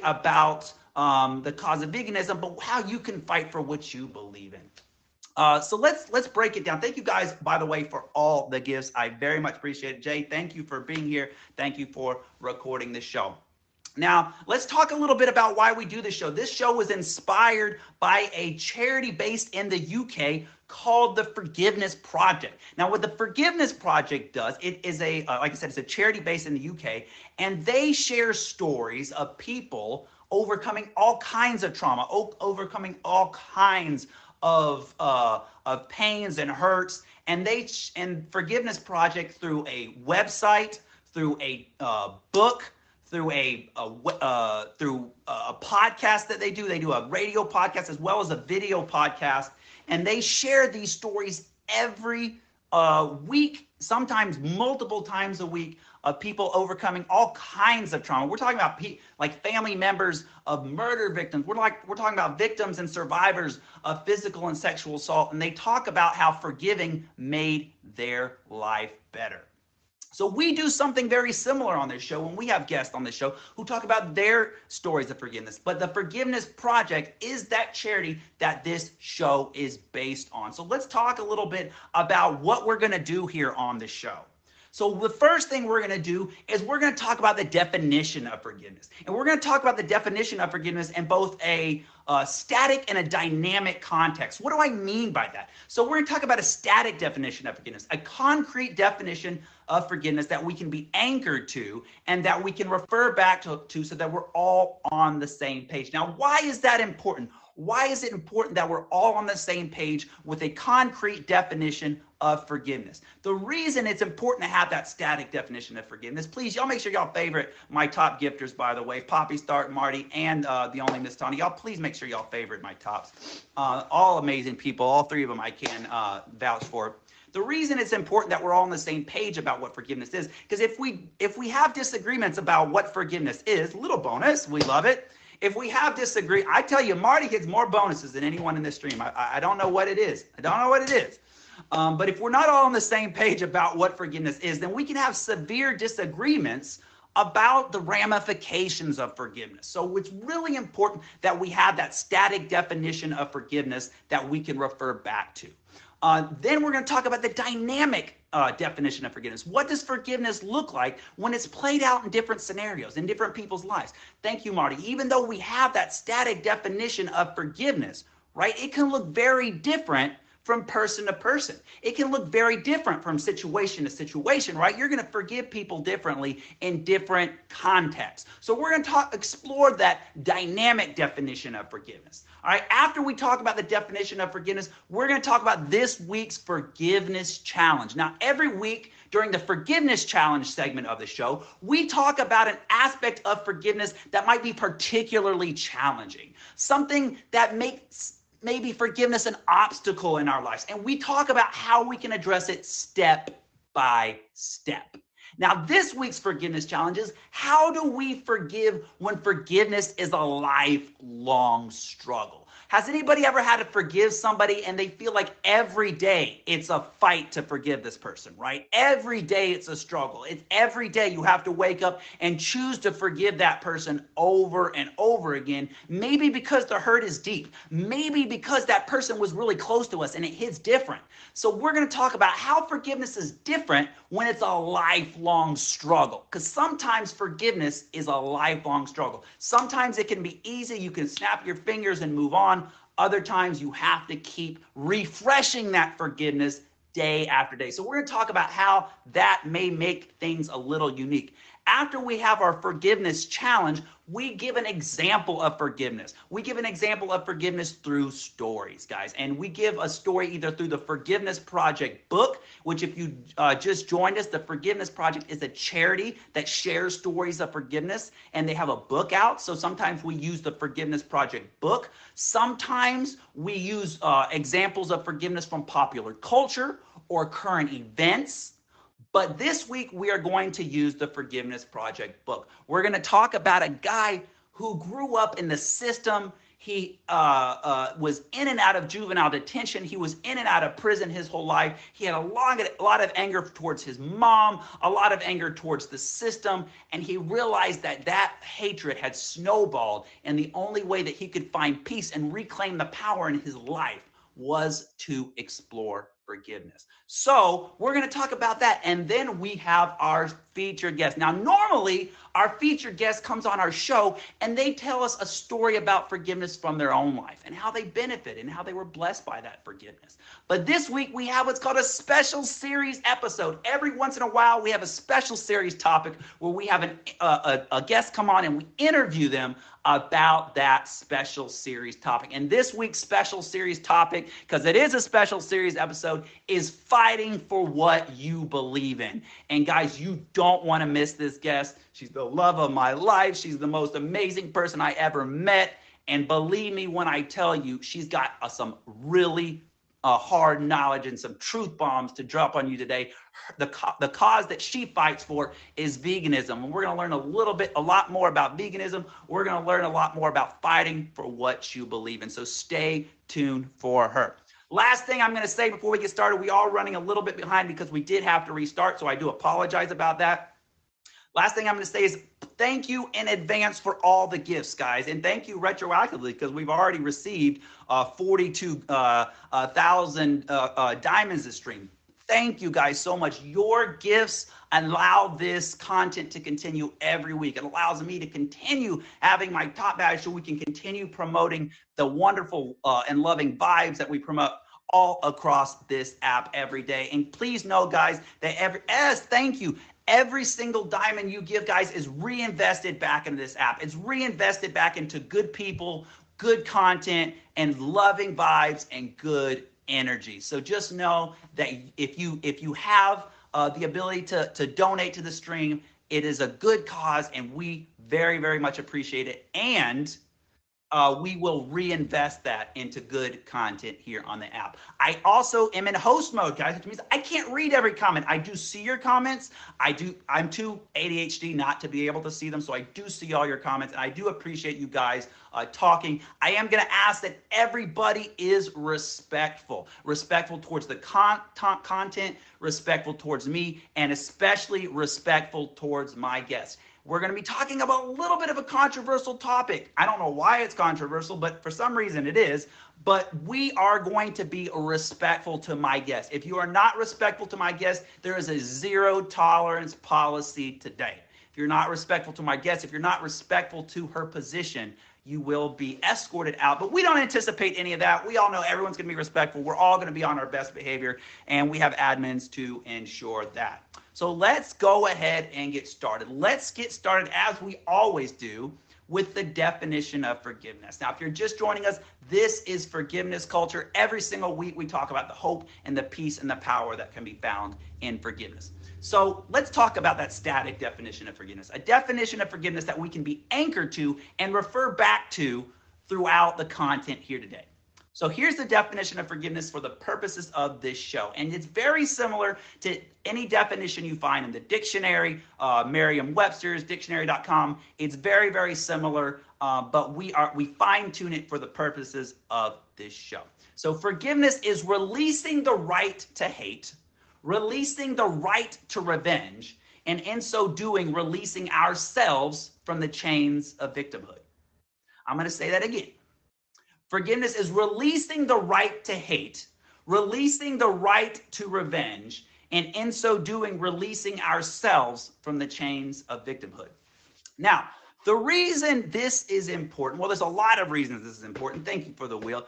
about the cause of veganism, but how you can fight for what you believe in. So let's break it down. Thank you guys, by the way, for all the gifts. I very much appreciate it. Jay, thank you for being here. Thank you for recording this show. Now, let's talk a little bit about why we do this show. This show was inspired by a charity based in the UK called the Forgiveness Project. Now, what the Forgiveness Project does, it is like I said, it's a charity based in the UK, and they share stories of people overcoming all kinds of trauma, overcoming all kinds of pains and hurts, and Forgiveness Project through a website, through a book, through a podcast that they do. They do a radio podcast as well as a video podcast, and they share these stories every week, sometimes multiple times a week, of people overcoming all kinds of trauma. We're talking about like family members of murder victims. We're talking about victims and survivors of physical and sexual assault, and they talk about how forgiving made their life better. So we do something very similar on this show when we have guests on this show who talk about their stories of forgiveness. But the Forgiveness Project is that charity that this show is based on. So let's talk a little bit about what we're going to do here on the show. So the first thing we're going to do is we're going to talk about the definition of forgiveness. And we're going to talk about the definition of forgiveness in both a static and a dynamic context. What do I mean by that? So we're going to talk about a static definition of forgiveness, a concrete definition of forgiveness that we can be anchored to and that we can refer back to so that we're all on the same page. Now, why is that important? Why is it important that we're all on the same page with a concrete definition of forgiveness? The reason it's important to have that static definition of forgiveness, please, y'all make sure y'all favorite my top gifters, by the way, Poppy, Start, Marty, and the only Miss Tony. Y'all please make sure y'all favorite my tops. All amazing people, all three of them I can vouch for. The reason it's important that we're all on the same page about what forgiveness is, because if we have disagreements about what forgiveness is, little bonus, we love it. If we have I tell you, Marty gets more bonuses than anyone in this stream. I don't know what it is. I don't know what it is. But if we're not all on the same page about what forgiveness is, then we can have severe disagreements about the ramifications of forgiveness. So it's really important that we have that static definition of forgiveness that we can refer back to. Then we're going to talk about the dynamic definition of forgiveness. What does forgiveness look like when it's played out in different scenarios, in different people's lives? Thank you, Marty. Even though we have that static definition of forgiveness, right, it can look very different from person to person. It can look very different from situation to situation, right? You're going to forgive people differently in different contexts. So we're going to explore that dynamic definition of forgiveness. All right, after we talk about the definition of forgiveness, we're going to talk about this week's forgiveness challenge. Now, every week during the forgiveness challenge segment of the show, we talk about an aspect of forgiveness that might be particularly challenging, something that makes maybe forgiveness an obstacle in our lives. And we talk about how we can address it step by step. Now, this week's forgiveness challenge is, how do we forgive when forgiveness is a lifelong struggle? Has anybody ever had to forgive somebody and they feel like every day it's a fight to forgive this person, right? Every day it's a struggle. It's every day you have to wake up and choose to forgive that person over and over again. Maybe because the hurt is deep. Maybe because that person was really close to us and it hits different. So we're going to talk about how forgiveness is different when it's a lifelong struggle. Because sometimes forgiveness is a lifelong struggle. Sometimes it can be easy. You can snap your fingers and move on. Other times you have to keep refreshing that forgiveness day after day. So we're going to talk about how that may make things a little unique. After we have our forgiveness challenge, we give an example of forgiveness. We give an example of forgiveness through stories, guys. And we give a story either through the Forgiveness Project book, which if you just joined us, the Forgiveness Project is a charity that shares stories of forgiveness, and they have a book out. So sometimes we use the Forgiveness Project book. Sometimes we use examples of forgiveness from popular culture or current events. But this week, we are going to use the Forgiveness Project book. We're going to talk about a guy who grew up in the system. He was in and out of juvenile detention. He was in and out of prison his whole life. He had a lot of anger towards his mom, a lot of anger towards the system, and he realized that that hatred had snowballed, and the only way that he could find peace and reclaim the power in his life was to explore forgiveness. So we're going to talk about that, and then we have our featured guest. Now, normally our featured guest comes on our show and they tell us a story about forgiveness from their own life and how they benefited and how they were blessed by that forgiveness. But this week we have what's called a special series episode. Every once in a while we have a special series topic where we have a guest come on and we interview them about that special series topic. And this week's special series topic, because it is a special series episode, is fighting for what you believe in. And guys, you don't want to miss this guest. She's the love of my life. She's the most amazing person I ever met. And believe me when I tell you, she's got some really hard knowledge and some truth bombs to drop on you today. The cause that she fights for is veganism. And we're going to learn a lot more about veganism. We're going to learn a lot more about fighting for what you believe in. So stay tuned for her. Last thing I'm going to say before we get started, we are running a little bit behind because we did have to restart. So I do apologize about that. Last thing I'm going to say is thank you in advance for all the gifts, guys. And thank you retroactively because we've already received 42,000 diamonds this stream. Thank you guys so much. Your gifts allow this content to continue every week. It allows me to continue having my top badge so we can continue promoting the wonderful and loving vibes that we promote all across this app every day. And please know, guys, that thank you. Every single diamond you give, guys, is reinvested back into this app. It's reinvested back into good people, good content, and loving vibes and good energy. So just know that if you have the ability to donate to the stream, it is a good cause, and we very, very much appreciate it. And we will reinvest that into good content here on the app. I also am in host mode, guys, which means I can't read every comment. I do see your comments. I'm too ADHD not to be able to see them, so I do see all your comments, and I do appreciate you guys talking. I am going to ask that everybody is respectful towards the content, respectful towards me, and especially respectful towards my guests. We're going to be talking about a little bit of a controversial topic. I don't know why it's controversial, but for some reason it is. But we are going to be respectful to my guests. If you are not respectful to my guests, there is a zero tolerance policy today. If you're not respectful to my guests, if you're not respectful to her position, you will be escorted out. But we don't anticipate any of that. We all know everyone's going to be respectful. We're all going to be on our best behavior, and we have admins to ensure that. So let's go ahead and get started. Let's get started, as we always do, with the definition of forgiveness. Now, if you're just joining us, this is Forgiveness Culture. Every single week we talk about the hope and the peace and the power that can be found in forgiveness. So let's talk about that static definition of forgiveness, a definition of forgiveness that we can be anchored to and refer back to throughout the content here today. So here's the definition of forgiveness for the purposes of this show. And it's very similar to any definition you find in the dictionary, Merriam-Webster's, dictionary.com. It's very, very similar, but we fine tune it for the purposes of this show. So forgiveness is releasing the right to hate, releasing the right to revenge, and in so doing, releasing ourselves from the chains of victimhood. I'm going to say that again. Forgiveness is releasing the right to hate, releasing the right to revenge, and in so doing, releasing ourselves from the chains of victimhood. Now, the reason this is important, well, there's a lot of reasons this is important. Thank you for the wheel.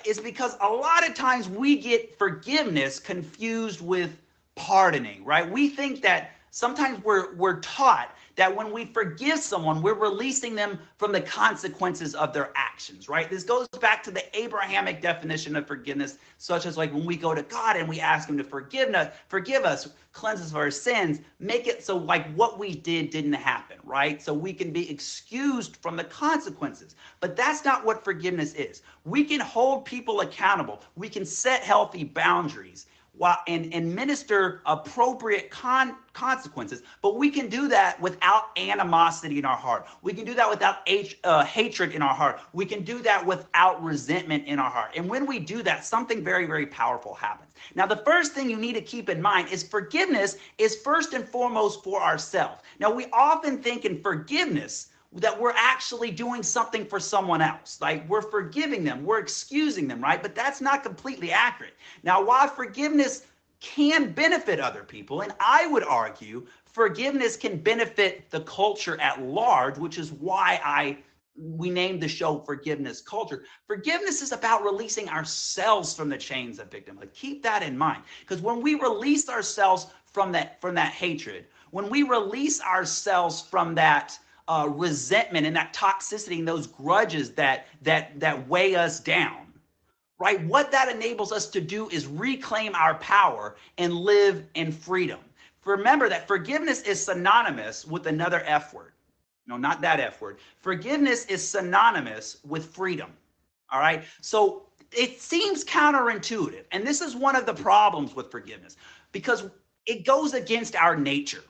Is because a lot of times we get forgiveness confused with pardoning, right? We think that sometimes we're taught that when we forgive someone, we're releasing them from the consequences of their actions, right? This goes back to the Abrahamic definition of forgiveness, such as like when we go to God and we ask him to forgive us, cleanse us of our sins, make it so like what we didn't happen, right? So we can be excused from the consequences. But that's not what forgiveness is. We can hold people accountable. We can set healthy boundaries. while and minister appropriate consequences. But we can do that without animosity in our heart. We can do that without hatred in our heart. We can do that without resentment in our heart. And when we do that, something very, very powerful happens. Now, the first thing you need to keep in mind is forgiveness is first and foremost for ourselves. Now, we often think in forgiveness that we're actually doing something for someone else. Like we're forgiving them, we're excusing them, right? But that's not completely accurate. Now, while forgiveness can benefit other people, and I would argue forgiveness can benefit the culture at large, which is why we named the show Forgiveness Culture. Forgiveness is about releasing ourselves from the chains of victimhood. Keep that in mind, because when we release ourselves from that hatred, when we release ourselves from that resentment and that toxicity and those grudges that weigh us down, right? What that enables us to do is reclaim our power and live in freedom. Remember that forgiveness is synonymous with another F word. No, not that F word. Forgiveness is synonymous with freedom. All right. So it seems counterintuitive. And this is one of the problems with forgiveness because it goes against our nature.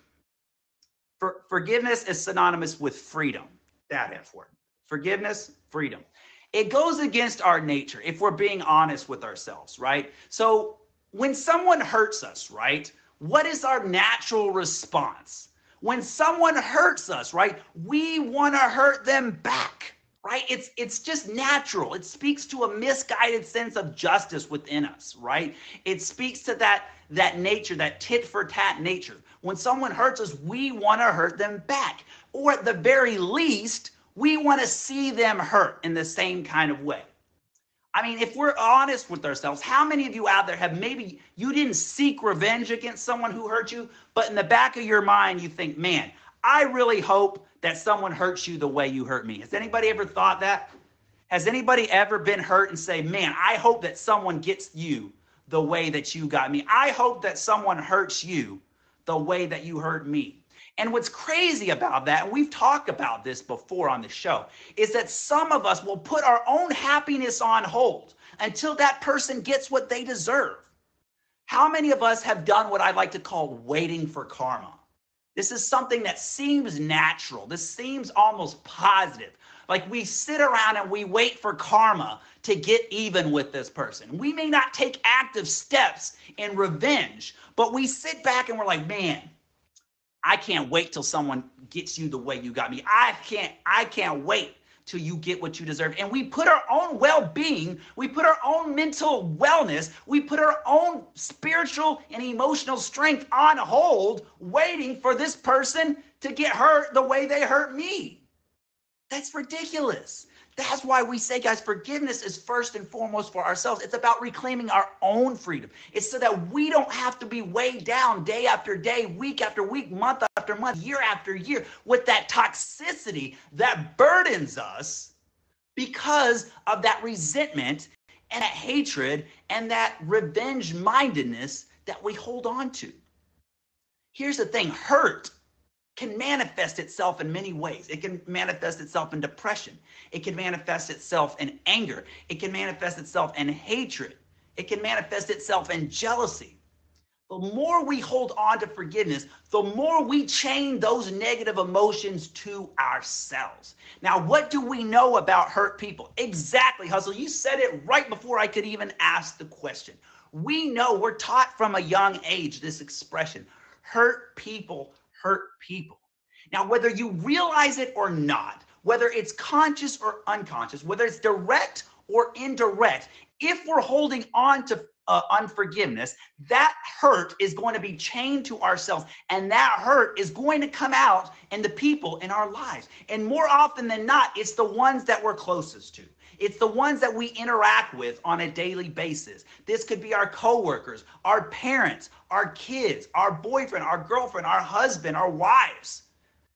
Forgiveness is synonymous with freedom. That F word. Forgiveness, freedom. It goes against our nature if we're being honest with ourselves, right? So when someone hurts us, right, what is our natural response? When someone hurts us, right, we want to hurt them back, right? It's just natural. It speaks to a misguided sense of justice within us, right? It speaks to that nature, that tit for tat nature. When someone hurts us, we want to hurt them back. Or at the very least, we want to see them hurt in the same kind of way. I mean, if we're honest with ourselves, how many of you out there have maybe you didn't seek revenge against someone who hurt you, but in the back of your mind, you think, man, I really hope that someone hurts you the way you hurt me. Has anybody ever thought that? Has anybody ever been hurt and say, man, I hope that someone gets you the way that you got me. I hope that someone hurts you the way that you hurt me. And what's crazy about that, and we've talked about this before on the show, is that some of us will put our own happiness on hold until that person gets what they deserve. How many of us have done what I like to call waiting for karma? This is something that seems natural. This seems almost positive. Like we sit around and we wait for karma to get even with this person. We may not take active steps in revenge, but we sit back and we're like, man, I can't wait till someone gets you the way you got me. I can't wait till you get what you deserve. And we put our own well-being, we put our own mental wellness, we put our own spiritual and emotional strength on hold, waiting for this person to get hurt the way they hurt me. That's ridiculous. That's why we say, guys, forgiveness is first and foremost for ourselves. It's about reclaiming our own freedom. It's so that we don't have to be weighed down day after day, week after week, month after month, year after year with that toxicity that burdens us because of that resentment and that hatred and that revenge mindedness that we hold on to. Here's the thing, hurt can manifest itself in many ways. It can manifest itself in depression. It can manifest itself in anger. It can manifest itself in hatred. It can manifest itself in jealousy. The more we hold on to forgiveness, the more we chain those negative emotions to ourselves. Now, what do we know about hurt people? Exactly, Hustle. You said it right before I could even ask the question. We know, we're taught from a young age this expression, hurt people hurt people. Now, whether you realize it or not, whether it's conscious or unconscious, whether it's direct or indirect, if we're holding on to unforgiveness, that hurt is going to be chained to ourselves, and that hurt is going to come out in the people in our lives. And more often than not, it's the ones that we're closest to. It's the ones that we interact with on a daily basis. This could be our coworkers, our parents, our kids, our boyfriend, our girlfriend, our husband, our wives.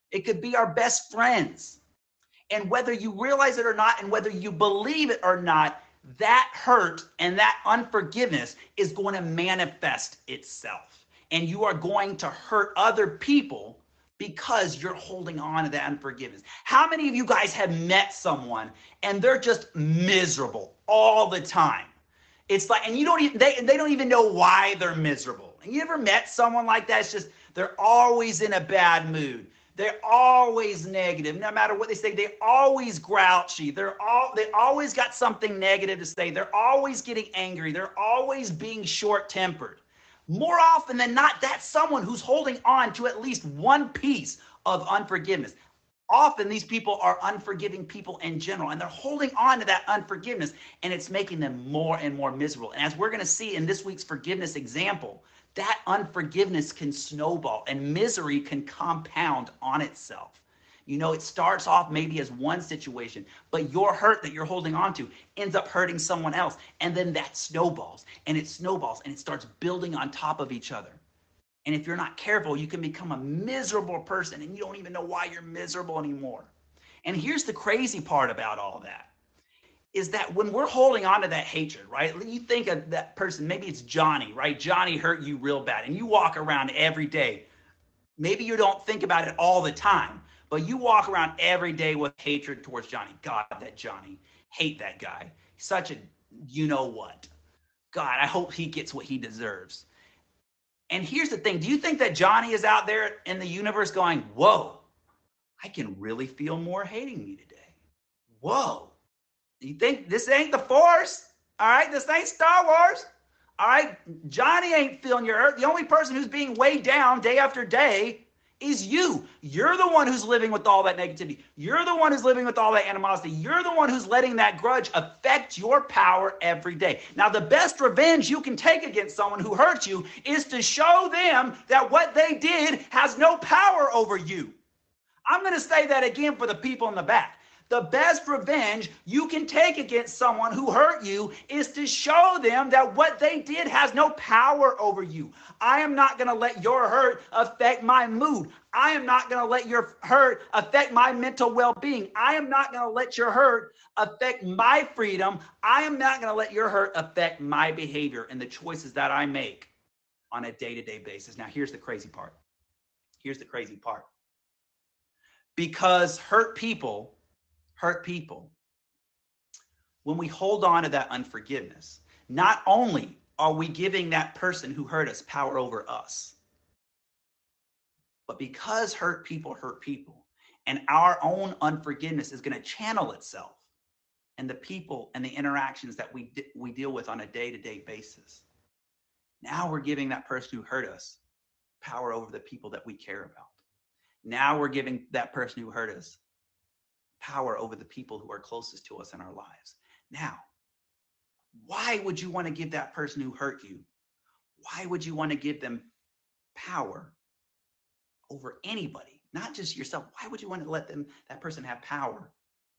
It could be our best friends. And whether you realize it or not, and whether you believe it or not, that hurt and that unforgiveness is going to manifest itself. And you are going to hurt other people because you're holding on to that unforgiveness. How many of you guys have met someone and they're just miserable all the time? It's like, and you don't even, they don't even know why they're miserable. And you ever met someone like that? It's just, they're always in a bad mood. They're always negative. No matter what they say, they're always grouchy. They always got something negative to say. They're always getting angry. They're always being short-tempered. More often than not, that's someone who's holding on to at least one piece of unforgiveness. Often these people are unforgiving people in general, and they're holding on to that unforgiveness, and it's making them more and more miserable. And as we're going to see in this week's forgiveness example, that unforgiveness can snowball and misery can compound on itself. You know, it starts off maybe as one situation, but your hurt that you're holding on to ends up hurting someone else. And then that snowballs and it snowballs and it starts building on top of each other. And if you're not careful, you can become a miserable person and you don't even know why you're miserable anymore. And here's the crazy part about all that is that when we're holding on to that hatred, right? You think of that person, maybe it's Johnny, right? Johnny hurt you real bad and you walk around every day. Maybe you don't think about it all the time, but you walk around every day with hatred towards Johnny. God, that Johnny, hate that guy. Such a, you know what? God, I hope he gets what he deserves. And here's the thing. Do you think that Johnny is out there in the universe going, whoa, I can really feel more hating me today? Whoa. You think this ain't the Force? All right, this ain't Star Wars. All right, Johnny ain't feeling your hurt. The only person who's being weighed down day after day is you. You're the one who's living with all that negativity. You're the one who's living with all that animosity. You're the one who's letting that grudge affect your power every day. Now, the best revenge you can take against someone who hurt you is to show them that what they did has no power over you. I'm going to say that again for the people in the back. The best revenge you can take against someone who hurt you is to show them that what they did has no power over you. I am not going to let your hurt affect my mood. I am not going to let your hurt affect my mental well-being. I am not going to let your hurt affect my freedom. I am not going to let your hurt affect my behavior and the choices that I make on a day-to-day basis. Now, here's the crazy part. Here's the crazy part. Because hurt people, when we hold on to that unforgiveness, not only are we giving that person who hurt us power over us, but because hurt people, and our own unforgiveness is going to channel itself in the people and the interactions that we deal with on a day-to-day basis. Now we're giving that person who hurt us power over the people that we care about. Now we're giving that person who hurt us power over the people who are closest to us in our lives. Now, why would you want to give that person who hurt you? Why would you want to give them power over anybody, not just yourself? Why would you want to let that person have power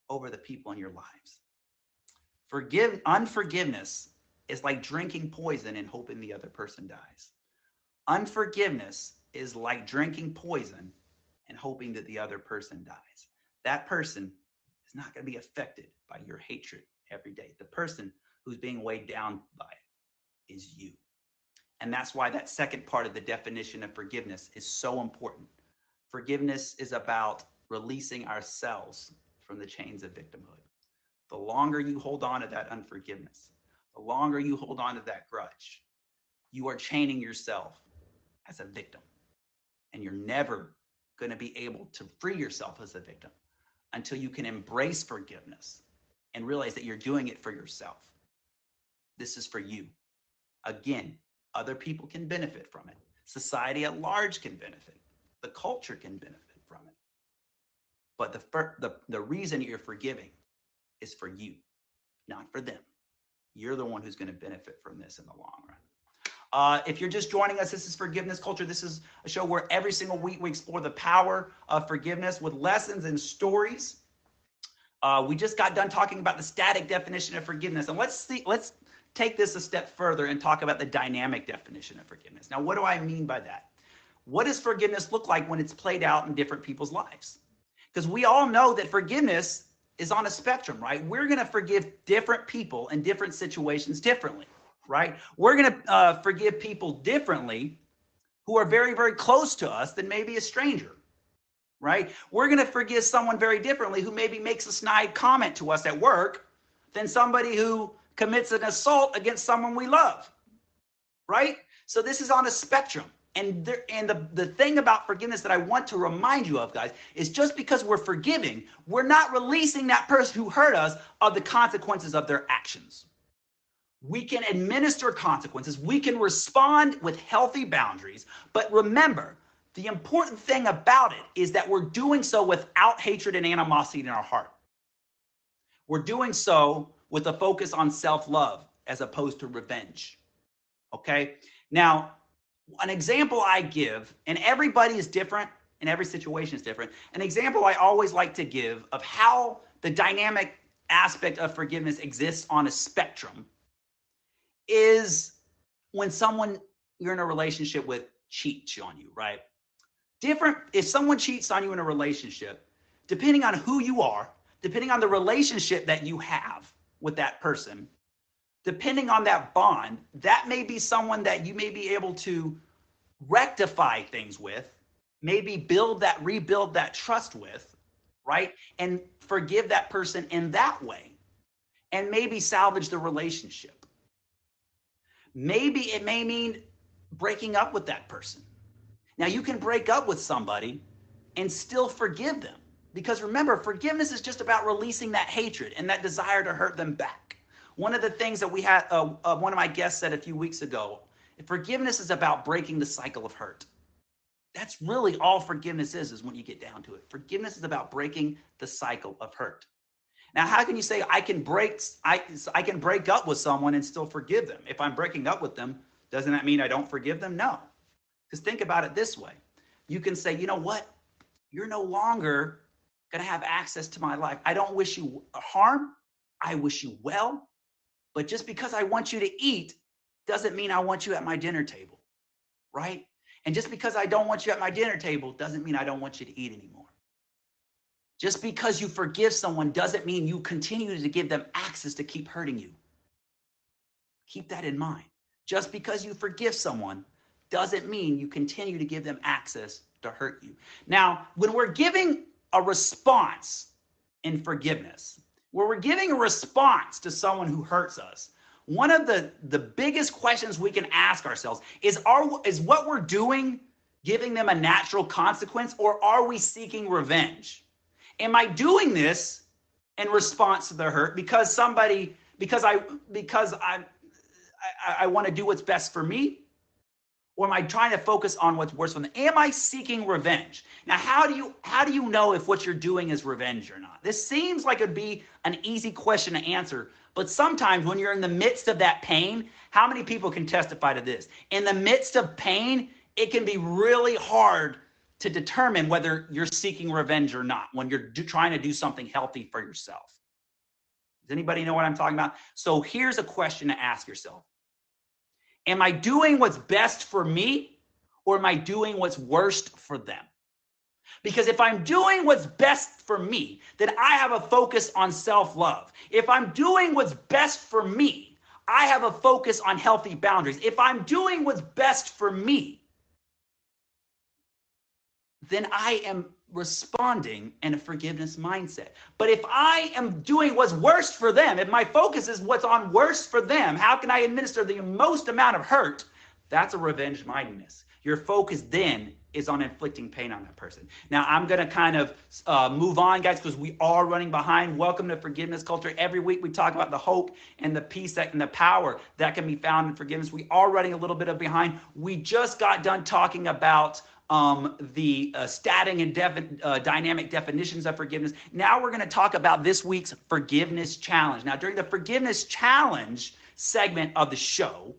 over the people in your lives? Unforgiveness is like drinking poison and hoping the other person dies. Unforgiveness is like drinking poison and hoping that the other person dies. That person is not going to be affected by your hatred every day. The person who's being weighed down by it is you. And that's why that second part of the definition of forgiveness is so important. Forgiveness is about releasing ourselves from the chains of victimhood. The longer you hold on to that unforgiveness, the longer you hold on to that grudge, you are chaining yourself as a victim. And you're never going to be able to free yourself as a victim until you can embrace forgiveness and realize that you're doing it for yourself. This is for you. Again, other people can benefit from it. Society at large can benefit. The culture can benefit from it. But the reason you're forgiving is for you, not for them. You're the one who's going to benefit from this in the long run. If you're just joining us, this is Forgiveness Culture. This is a show where every single week we explore the power of forgiveness with lessons and stories. We just got done talking about the static definition of forgiveness. And let's take this a step further and talk about the dynamic definition of forgiveness. Now, what do I mean by that? What does forgiveness look like when it's played out in different people's lives? Because we all know that forgiveness is on a spectrum, right? We're going to forgive different people in different situations differently. Right? We're going to forgive people differently who are very, very close to us than maybe a stranger, right? We're going to forgive someone very differently who maybe makes a snide comment to us at work than somebody who commits an assault against someone we love, right? So this is on a spectrum. And the thing about forgiveness that I want to remind you of, guys, is just because we're forgiving, we're not releasing that person who hurt us of the consequences of their actions. We can administer consequences. We can respond with healthy boundaries. But remember, the important thing about it is that we're doing so without hatred and animosity in our heart. We're doing so with a focus on self-love as opposed to revenge. Okay? Now, an example I give, and everybody is different and every situation is different. An example I always like to give of how the dynamic aspect of forgiveness exists on a spectrum is when someone you're in a relationship with cheats on you, right? If someone cheats on you in a relationship, depending on who you are, depending on the relationship that you have with that person, depending on that bond, that may be someone that you may be able to rectify things with, maybe rebuild that trust with, right? And forgive that person in that way, and maybe salvage the relationship. Maybe it may mean breaking up with that person. Now, you can break up with somebody and still forgive them, because remember, forgiveness is just about releasing that hatred and that desire to hurt them back. One of the things that we had, one of my guests said a few weeks ago, forgiveness is about breaking the cycle of hurt. That's really all forgiveness is when you get down to it. Forgiveness is about breaking the cycle of hurt. Now, how can you say I can break up with someone and still forgive them? If I'm breaking up with them, doesn't that mean I don't forgive them? No. Because think about it this way. You can say, you know what? You're no longer going to have access to my life. I don't wish you harm. I wish you well. But just because I want you to eat doesn't mean I want you at my dinner table, right? And just because I don't want you at my dinner table doesn't mean I don't want you to eat anymore. Just because you forgive someone doesn't mean you continue to give them access to keep hurting you. Keep that in mind. Just because you forgive someone doesn't mean you continue to give them access to hurt you. Now, when we're giving a response in forgiveness, where we're giving a response to someone who hurts us, one of the biggest questions we can ask ourselves is what we're doing giving them a natural consequence, or are we seeking revenge? Am I doing this in response to the hurt because I want to do what's best for me? Or am I trying to focus on what's worse for them? Am I seeking revenge? Now, how do you know if what you're doing is revenge or not? This seems like it'd be an easy question to answer, but sometimes when you're in the midst of that pain, how many people can testify to this? In the midst of pain, it can be really hard to determine whether you're seeking revenge or not when you're trying to do something healthy for yourself. Does anybody know what I'm talking about? So here's a question to ask yourself. Am I doing what's best for me, or am I doing what's worst for them? Because if I'm doing what's best for me, then I have a focus on self-love. If I'm doing what's best for me, I have a focus on healthy boundaries. If I'm doing what's best for me, then I am responding in a forgiveness mindset. But if I am doing what's worst for them, if my focus is what's on worst for them, how can I administer the most amount of hurt? That's a revenge mindedness. Your focus then is on inflicting pain on that person. Now, I'm going to kind of move on, guys, because we are running behind. Welcome to Forgiveness Culture. Every week we talk about the hope and the peace and the power that can be found in forgiveness. We are running a little bit of behind. We just got done talking about the static and dynamic definitions of forgiveness. Now we're going to talk about this week's forgiveness challenge. Now, during the forgiveness challenge segment of the show,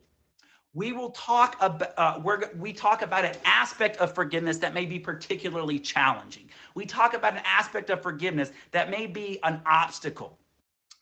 we will talk about we talk about an aspect of forgiveness that may be particularly challenging. We talk about an aspect of forgiveness that may be an obstacle.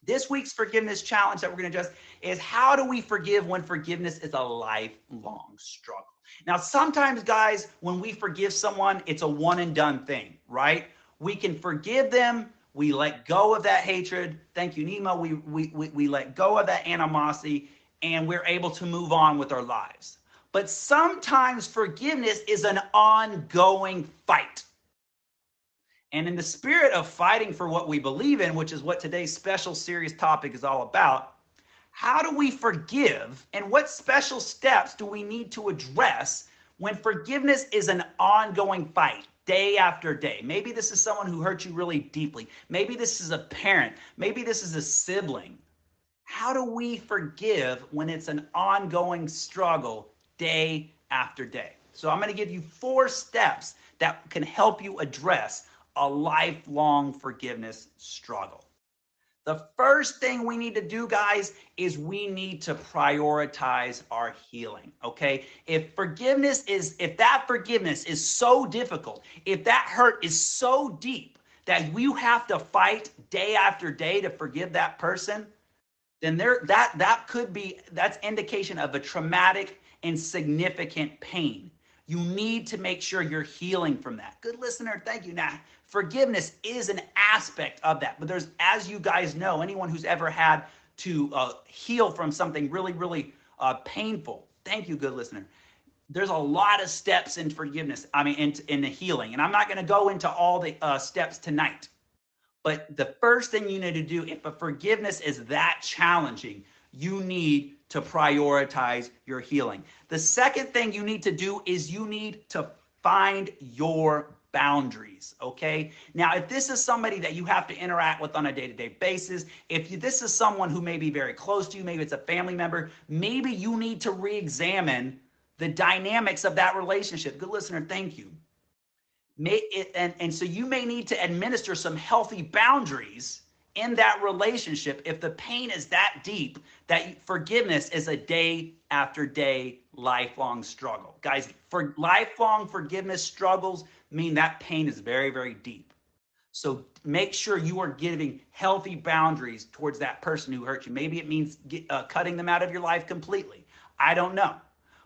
This week's forgiveness challenge that we're going to address is, how do we forgive when forgiveness is a lifelong struggle? Now, sometimes, guys, when we forgive someone, it's a one and done thing, right? We can forgive them. We let go of that hatred. Thank you, Nima. We let go of that animosity, and we're able to move on with our lives. But sometimes forgiveness is an ongoing fight. And in the spirit of fighting for what we believe in, which is what today's special series topic is all about, How do we forgive, and what special steps do we need to address when forgiveness is an ongoing fight day after day? Maybe this is someone who hurt you really deeply. Maybe this is a parent. Maybe this is a sibling. How do we forgive when it's an ongoing struggle day after day? So I'm going to give you 4 steps that can help you address a lifelong forgiveness struggle. The first thing we need to do, guys, is we need to prioritize our healing, okay? If that forgiveness is so difficult, if that hurt is so deep that you have to fight day after day to forgive that person, then that's indication of a traumatic and significant pain. You need to make sure you're healing from that. Good listener, thank you. Now, forgiveness is an aspect of that, but there's, as you guys know, anyone who's ever had to heal from something really, really painful. Thank you, good listener. There's a lot of steps in forgiveness. In the healing, and I'm not going to go into all the steps tonight. But the first thing you need to do, if a forgiveness is that challenging, you need to prioritize your healing. The second thing you need to do is you need to find your boundaries, okay? Now, if this is somebody that you have to interact with on a day-to-day basis, this is someone who may be very close to you, maybe it's a family member, maybe you need to re-examine the dynamics of that relationship. Good listener, thank you. So you may need to administer some healthy boundaries in that relationship if the pain is that deep that forgiveness is a day after day lifelong struggle. Guys, for lifelong forgiveness struggles mean that pain is very, very deep. So make sure you are giving healthy boundaries towards that person who hurt you. Maybe it means cutting them out of your life completely. I don't know.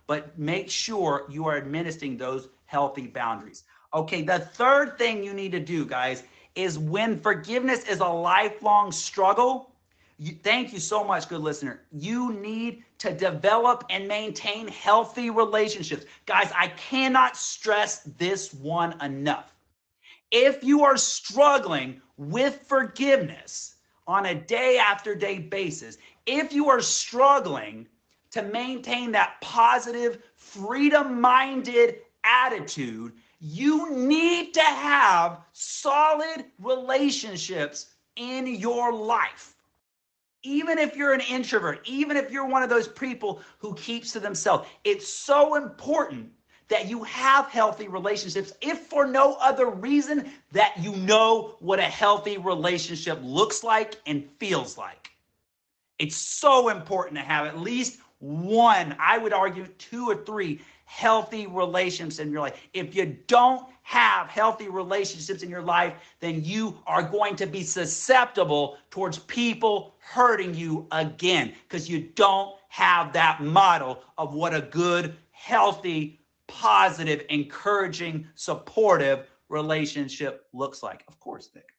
But make sure you are administering those healthy boundaries. Okay, the third thing you need to do, guys, is when forgiveness is a lifelong struggle, thank you so much, good listener. You need to develop and maintain healthy relationships. Guys, I cannot stress this one enough. If you are struggling with forgiveness on a day after day basis, if you are struggling to maintain that positive, freedom-minded attitude, you need to have solid relationships in your life. Even if you're an introvert, even if you're one of those people who keeps to themselves, it's so important that you have healthy relationships, if for no other reason that you know what a healthy relationship looks like and feels like. It's so important to have at least one, I would argue 2 or 3 healthy relationships in your life. If you don't have healthy relationships in your life, then you are going to be susceptible towards people hurting you again, because you don't have that model of what a good, healthy, positive, encouraging, supportive relationship looks like. Of course, Nick.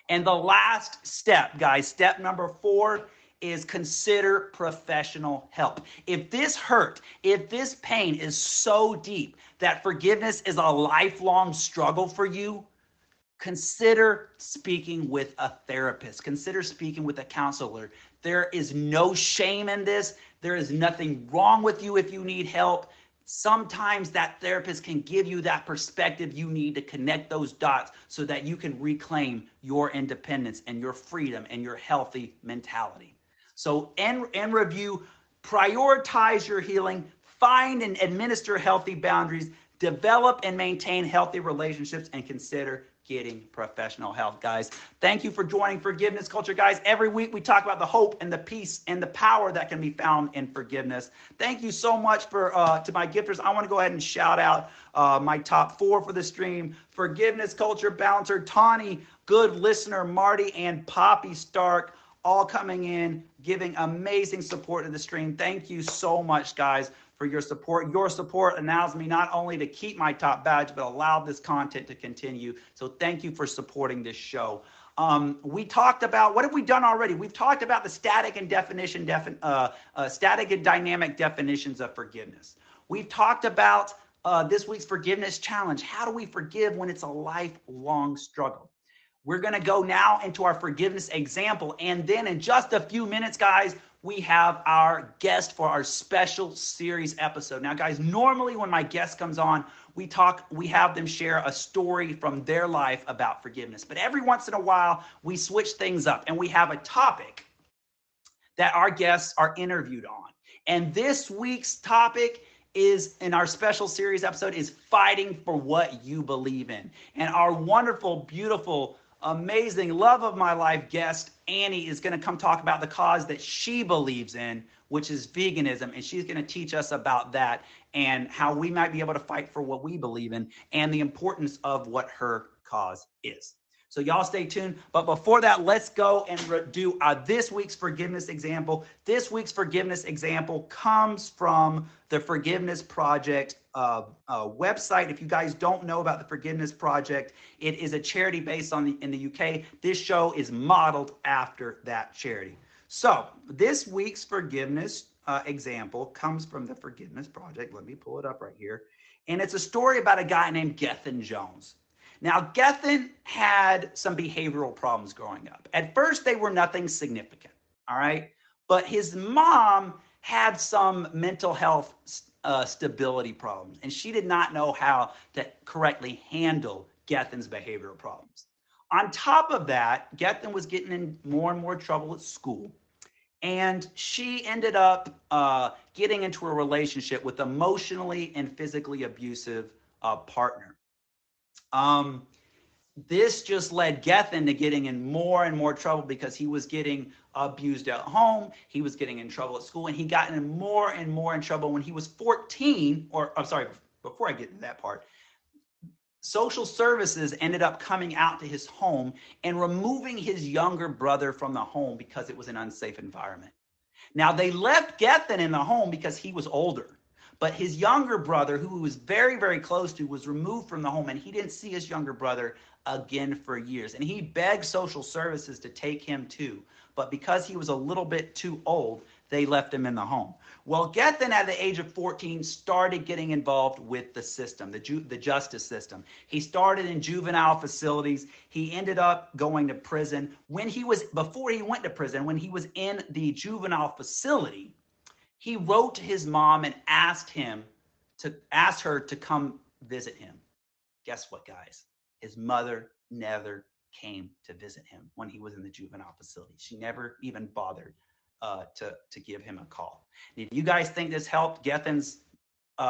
And the last step, guys, step number 4, is consider professional help. If this hurt, if this pain is so deep that forgiveness is a lifelong struggle for you, consider speaking with a therapist. Consider speaking with a counselor. There is no shame in this. There is nothing wrong with you if you need help. Sometimes that therapist can give you that perspective you need to connect those dots so that you can reclaim your independence and your freedom and your healthy mentality. So in review, prioritize your healing, find and administer healthy boundaries, develop and maintain healthy relationships, and consider getting professional help, guys. Thank you for joining Forgiveness Culture, guys. Every week we talk about the hope and the peace and the power that can be found in forgiveness. Thank you so much for to my gifters. I want to go ahead and shout out my top 4 for the stream. Forgiveness Culture Bouncer, Tawny, Good Listener, Marty, and Poppy Stark, all coming in, giving amazing support to the stream. Thank you so much, guys, for your support. Your support allows me not only to keep my top badge, but allow this content to continue. So thank you for supporting this show. We talked about, what have we done already? We've talked about the static and static and dynamic definitions of forgiveness. We've talked about this week's forgiveness challenge. How do we forgive when it's a lifelong struggle? We're going to go now into our forgiveness example. And then in just a few minutes, guys, we have our guest for our special series episode. Now, guys, normally when my guest comes on, we have them share a story from their life about forgiveness. But every once in a while, we switch things up and we have a topic that our guests are interviewed on. And this week's topic is, in our special series episode, is fighting for what you believe in. And our wonderful, beautiful, amazing, love of my life guest, Annie, is going to come talk about the cause that she believes in, which is veganism. And she's going to teach us about that and how we might be able to fight for what we believe in and the importance of what her cause is. So y'all stay tuned. But before that, let's go and do this week's forgiveness example. This week's forgiveness example comes from the Forgiveness Project website. If you guys don't know about the Forgiveness Project, it is a charity based in the UK. This show is modeled after that charity. So this week's forgiveness example comes from the Forgiveness Project. Let me pull it up right here. And it's a story about a guy named Gethin Jones. Now, Gethin had some behavioral problems growing up. At first, they were nothing significant, all right? But his mom had some mental health stability problems, and she did not know how to correctly handle Gethin's behavioral problems. On top of that, Gethin was getting in more and more trouble at school, and she ended up getting into a relationship with an emotionally and physically abusive partner. This just led Gethin to getting in more and more trouble because he was getting abused at home. He was getting in trouble at school, and he got in more and more in trouble when he was 14, or I'm sorry, before I get into that part, social services ended up coming out to his home and removing his younger brother from the home because it was an unsafe environment. Now, they left Gethin in the home because he was older. But his younger brother, who he was very, very close to, was removed from the home, and he didn't see his younger brother again for years. And he begged social services to take him too. But because he was a little bit too old, they left him in the home. Well, Gethin, at the age of 14, started getting involved with the system, the justice system. He started in juvenile facilities. He ended up going to prison. Before he went to prison, when he was in the juvenile facility, he wrote to his mom and asked her to come visit him. Guess what, guys? His mother never came to visit him when he was in the juvenile facility. She never even bothered to give him a call. If you guys think this helped Gethin's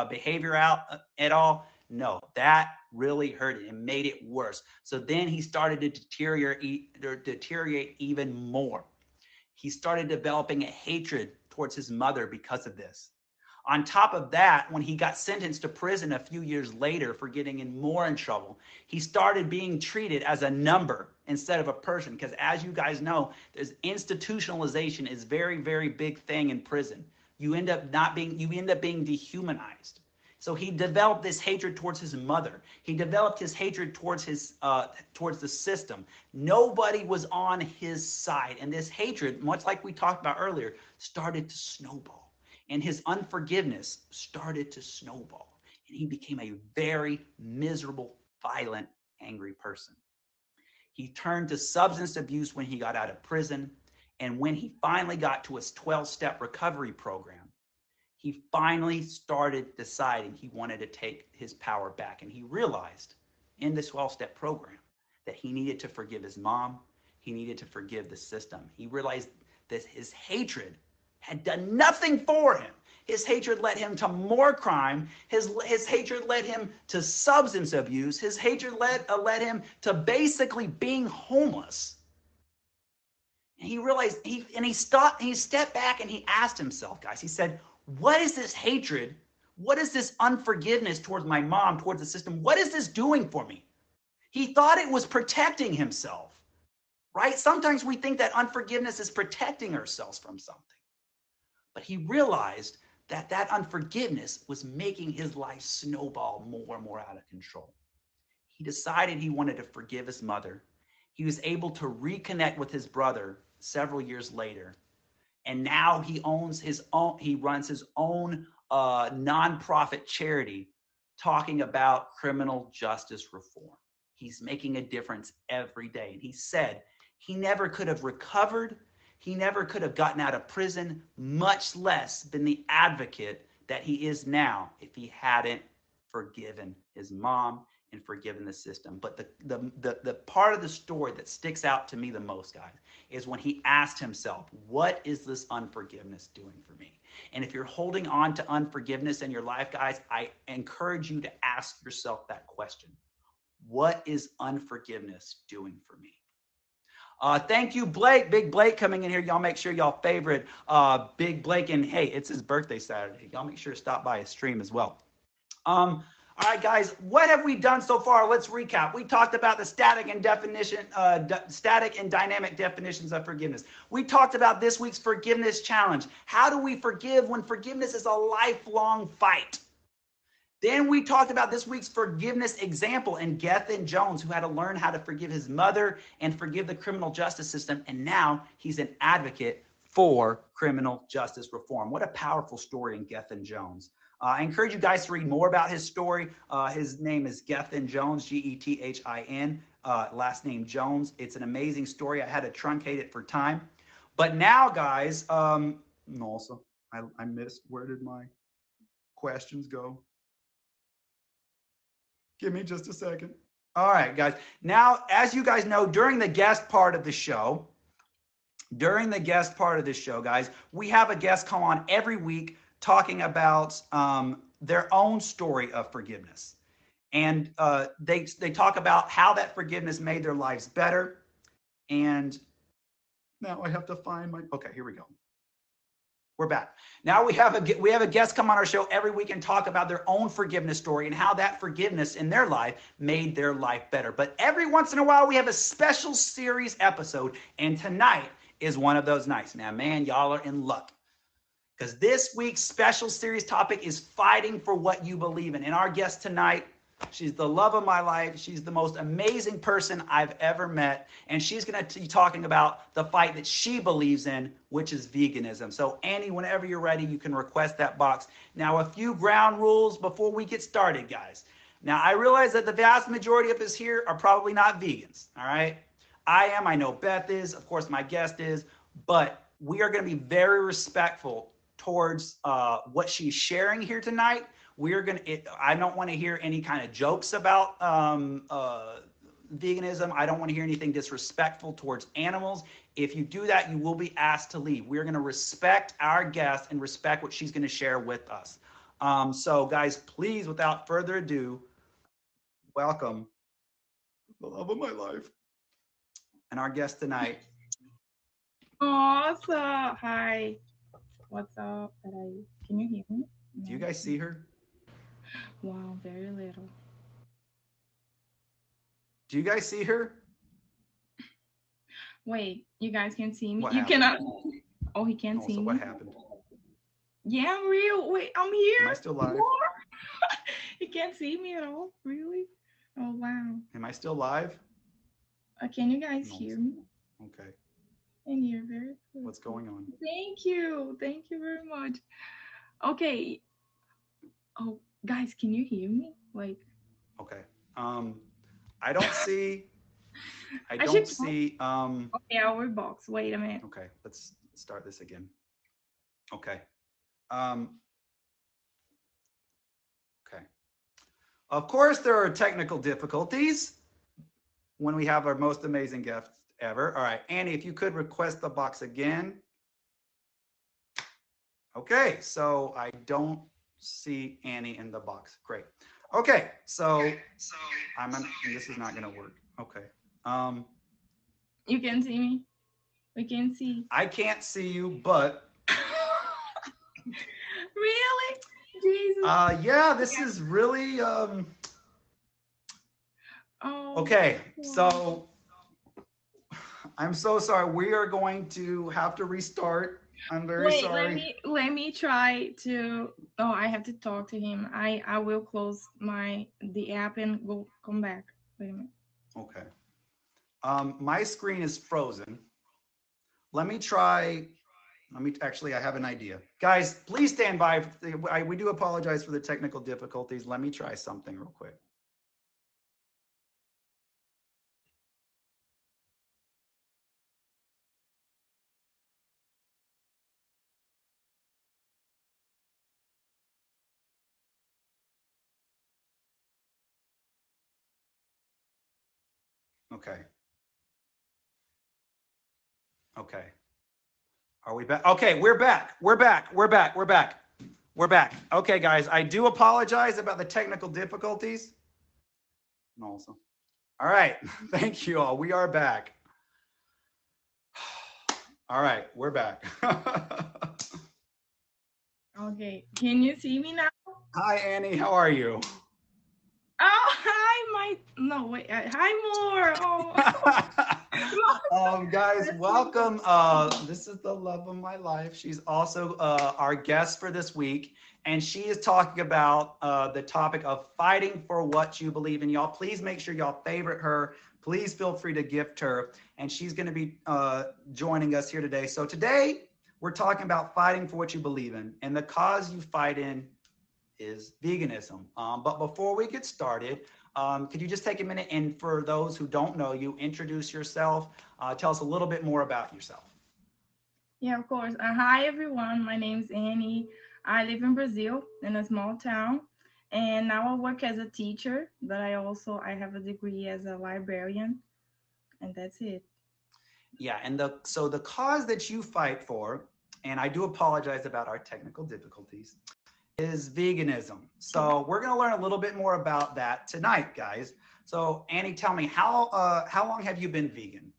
behavior out at all, no, that really hurt it and made it worse. So then he started to deteriorate even more. He started developing a hatred towards his mother because of this. On top of that, when he got sentenced to prison a few years later for getting in more trouble, he started being treated as a number instead of a person. Because as you guys know, there's institutionalization is very, very big thing in prison. You end up being dehumanized. So he developed this hatred towards his mother. He developed his hatred towards the system. Nobody was on his side. And this hatred, much like we talked about earlier, started to snowball. And his unforgiveness started to snowball. And he became a very miserable, violent, angry person. He turned to substance abuse when he got out of prison. And when he finally got to his 12-step recovery program, he finally started deciding he wanted to take his power back. And he realized in the 12-step program that he needed to forgive his mom. He needed to forgive the system. He realized that his hatred had done nothing for him. His hatred led him to more crime. His hatred led him to substance abuse. His hatred led him to basically being homeless. And he realized, he stepped back and he asked himself, guys, he said, what is this hatred? What is this unforgiveness towards my mom, towards the system? What is this doing for me? He thought it was protecting himself, right? Sometimes we think that unforgiveness is protecting ourselves from something. But he realized that unforgiveness was making his life snowball more and more out of control. He decided he wanted to forgive his mother. He was able to reconnect with his brother several years later. And now he runs his own nonprofit charity talking about criminal justice reform. He's making a difference every day. And he said he never could have recovered. He never could have gotten out of prison, much less been the advocate that he is now if he hadn't forgiven his mom and forgiven the system. But the part of the story that sticks out to me the most, guys, is when he asked himself, what is this unforgiveness doing for me? And if you're holding on to unforgiveness in your life, guys, I encourage you to ask yourself that question. What is unforgiveness doing for me? Thank you, Blake. Big Blake coming in here. Y'all make sure y'all favorite Big Blake. And hey, it's his birthday Saturday. Y'all make sure to stop by his stream as well. All right, guys, what have we done so far? Let's recap. We talked about the static and dynamic definitions of forgiveness. We talked about this week's forgiveness challenge. How do we forgive when forgiveness is a lifelong fight? Then we talked about this week's forgiveness example in Gethin Jones, who had to learn how to forgive his mother and forgive the criminal justice system. And now he's an advocate for criminal justice reform. What a powerful story in Gethin Jones. I encourage you guys to read more about his story. His name is Gethin Jones, Gethin, last name Jones. It's an amazing story. I had to truncate it for time. But now, guys, also, I missed, where did my questions go? Give me just a second. All right, guys. Now, as you guys know, during the guest part of the show, guys, we have a guest come on every week talking about their own story of forgiveness. And they talk about how that forgiveness made their lives better. And now I have to find my, okay, here we go. We're back. Now we have a guest come on our show every week and talk about their own forgiveness story and how that forgiveness in their life made their life better. But every once in a while, we have a special series episode. And tonight is one of those nights. Now, man, y'all are in luck. Because this week's special series topic is fighting for what you believe in. And our guest tonight, she's the love of my life. She's the most amazing person I've ever met. And she's going to be talking about the fight that she believes in, which is veganism. So Annie, whenever you're ready, you can request that box. Now, a few ground rules before we get started, guys. Now, I realize that the vast majority of us here are probably not vegans, all right? I am. I know Beth is. Of course, my guest is. But we are going to be very respectful towards what she's sharing here tonight. I don't want to hear any kind of jokes about veganism. I don't want to hear anything disrespectful towards animals. If you do that, you will be asked to leave. We're going to respect our guest and respect what she's going to share with us. So guys, please, without further ado, welcome the love of my life and our guest tonight. Awesome. Hi. What's up? Can you hear me? Do you guys see her? Wow, very little. Do you guys see her? Wait, you guys can see me? What you happened? cannot. Oh, he can't see me. What happened? Yeah, I'm real. Wait, I'm here. Am I still live? He can't see me at all. Really? Oh, wow. Am I still live? Can you guys hear me? Okay. And you're very good. What's going on? Thank you. Thank you very much. Okay. Oh, guys, can you hear me? Like. Okay. I don't see. Okay, our box. Wait a minute. Okay, let's start this again. Okay. Okay. Of course, there are technical difficulties when we have our most amazing guest ever. All right, Annie, if you could request the box again. Okay, so I don't see Annie in the box. Great. Okay, so this is not going to work. Okay. You can see me. We can see. I can't see you, but. Really? Jesus. Yeah, this is really. Oh. Okay, so I'm so sorry. We are going to have to restart. I'm very sorry. Let me try to. Oh, I have to talk to him. I will close the app and come back. Wait a minute. Okay. My screen is frozen. Let me try. Actually, I have an idea. Guys, please stand by. We do apologize for the technical difficulties. Let me try something real quick. Okay. Okay. Are we back? Okay, we're back. We're back. We're back. We're back. We're back. Okay, guys, I do apologize about the technical difficulties. Also. All right. Thank you all. We are back. All right, we're back. Okay, can you see me now? Hi, Annie. How are you? Oh, hi, no, wait, hi, More. Oh, Guys, that's welcome. This is the love of my life. She's also our guest for this week, and she is talking about the topic of fighting for what you believe in. Y'all, please make sure y'all favorite her. Please feel free to gift her, and she's going to be joining us here today. So today we're talking about fighting for what you believe in, and the cause you fight in is veganism. But before we get started, could you just take a minute and, for those who don't know you, introduce yourself, tell us a little bit more about yourself. Yeah, of course. Hi, everyone. My name is Annie. I live in Brazil in a small town, and now I work as a teacher, but I have a degree as a librarian, and that's it. Yeah, and so the cause that you fight for, and I do apologize about our technical difficulties, is veganism. So we're going to learn a little bit more about that tonight, guys. So Annie, tell me, how long have you been vegan?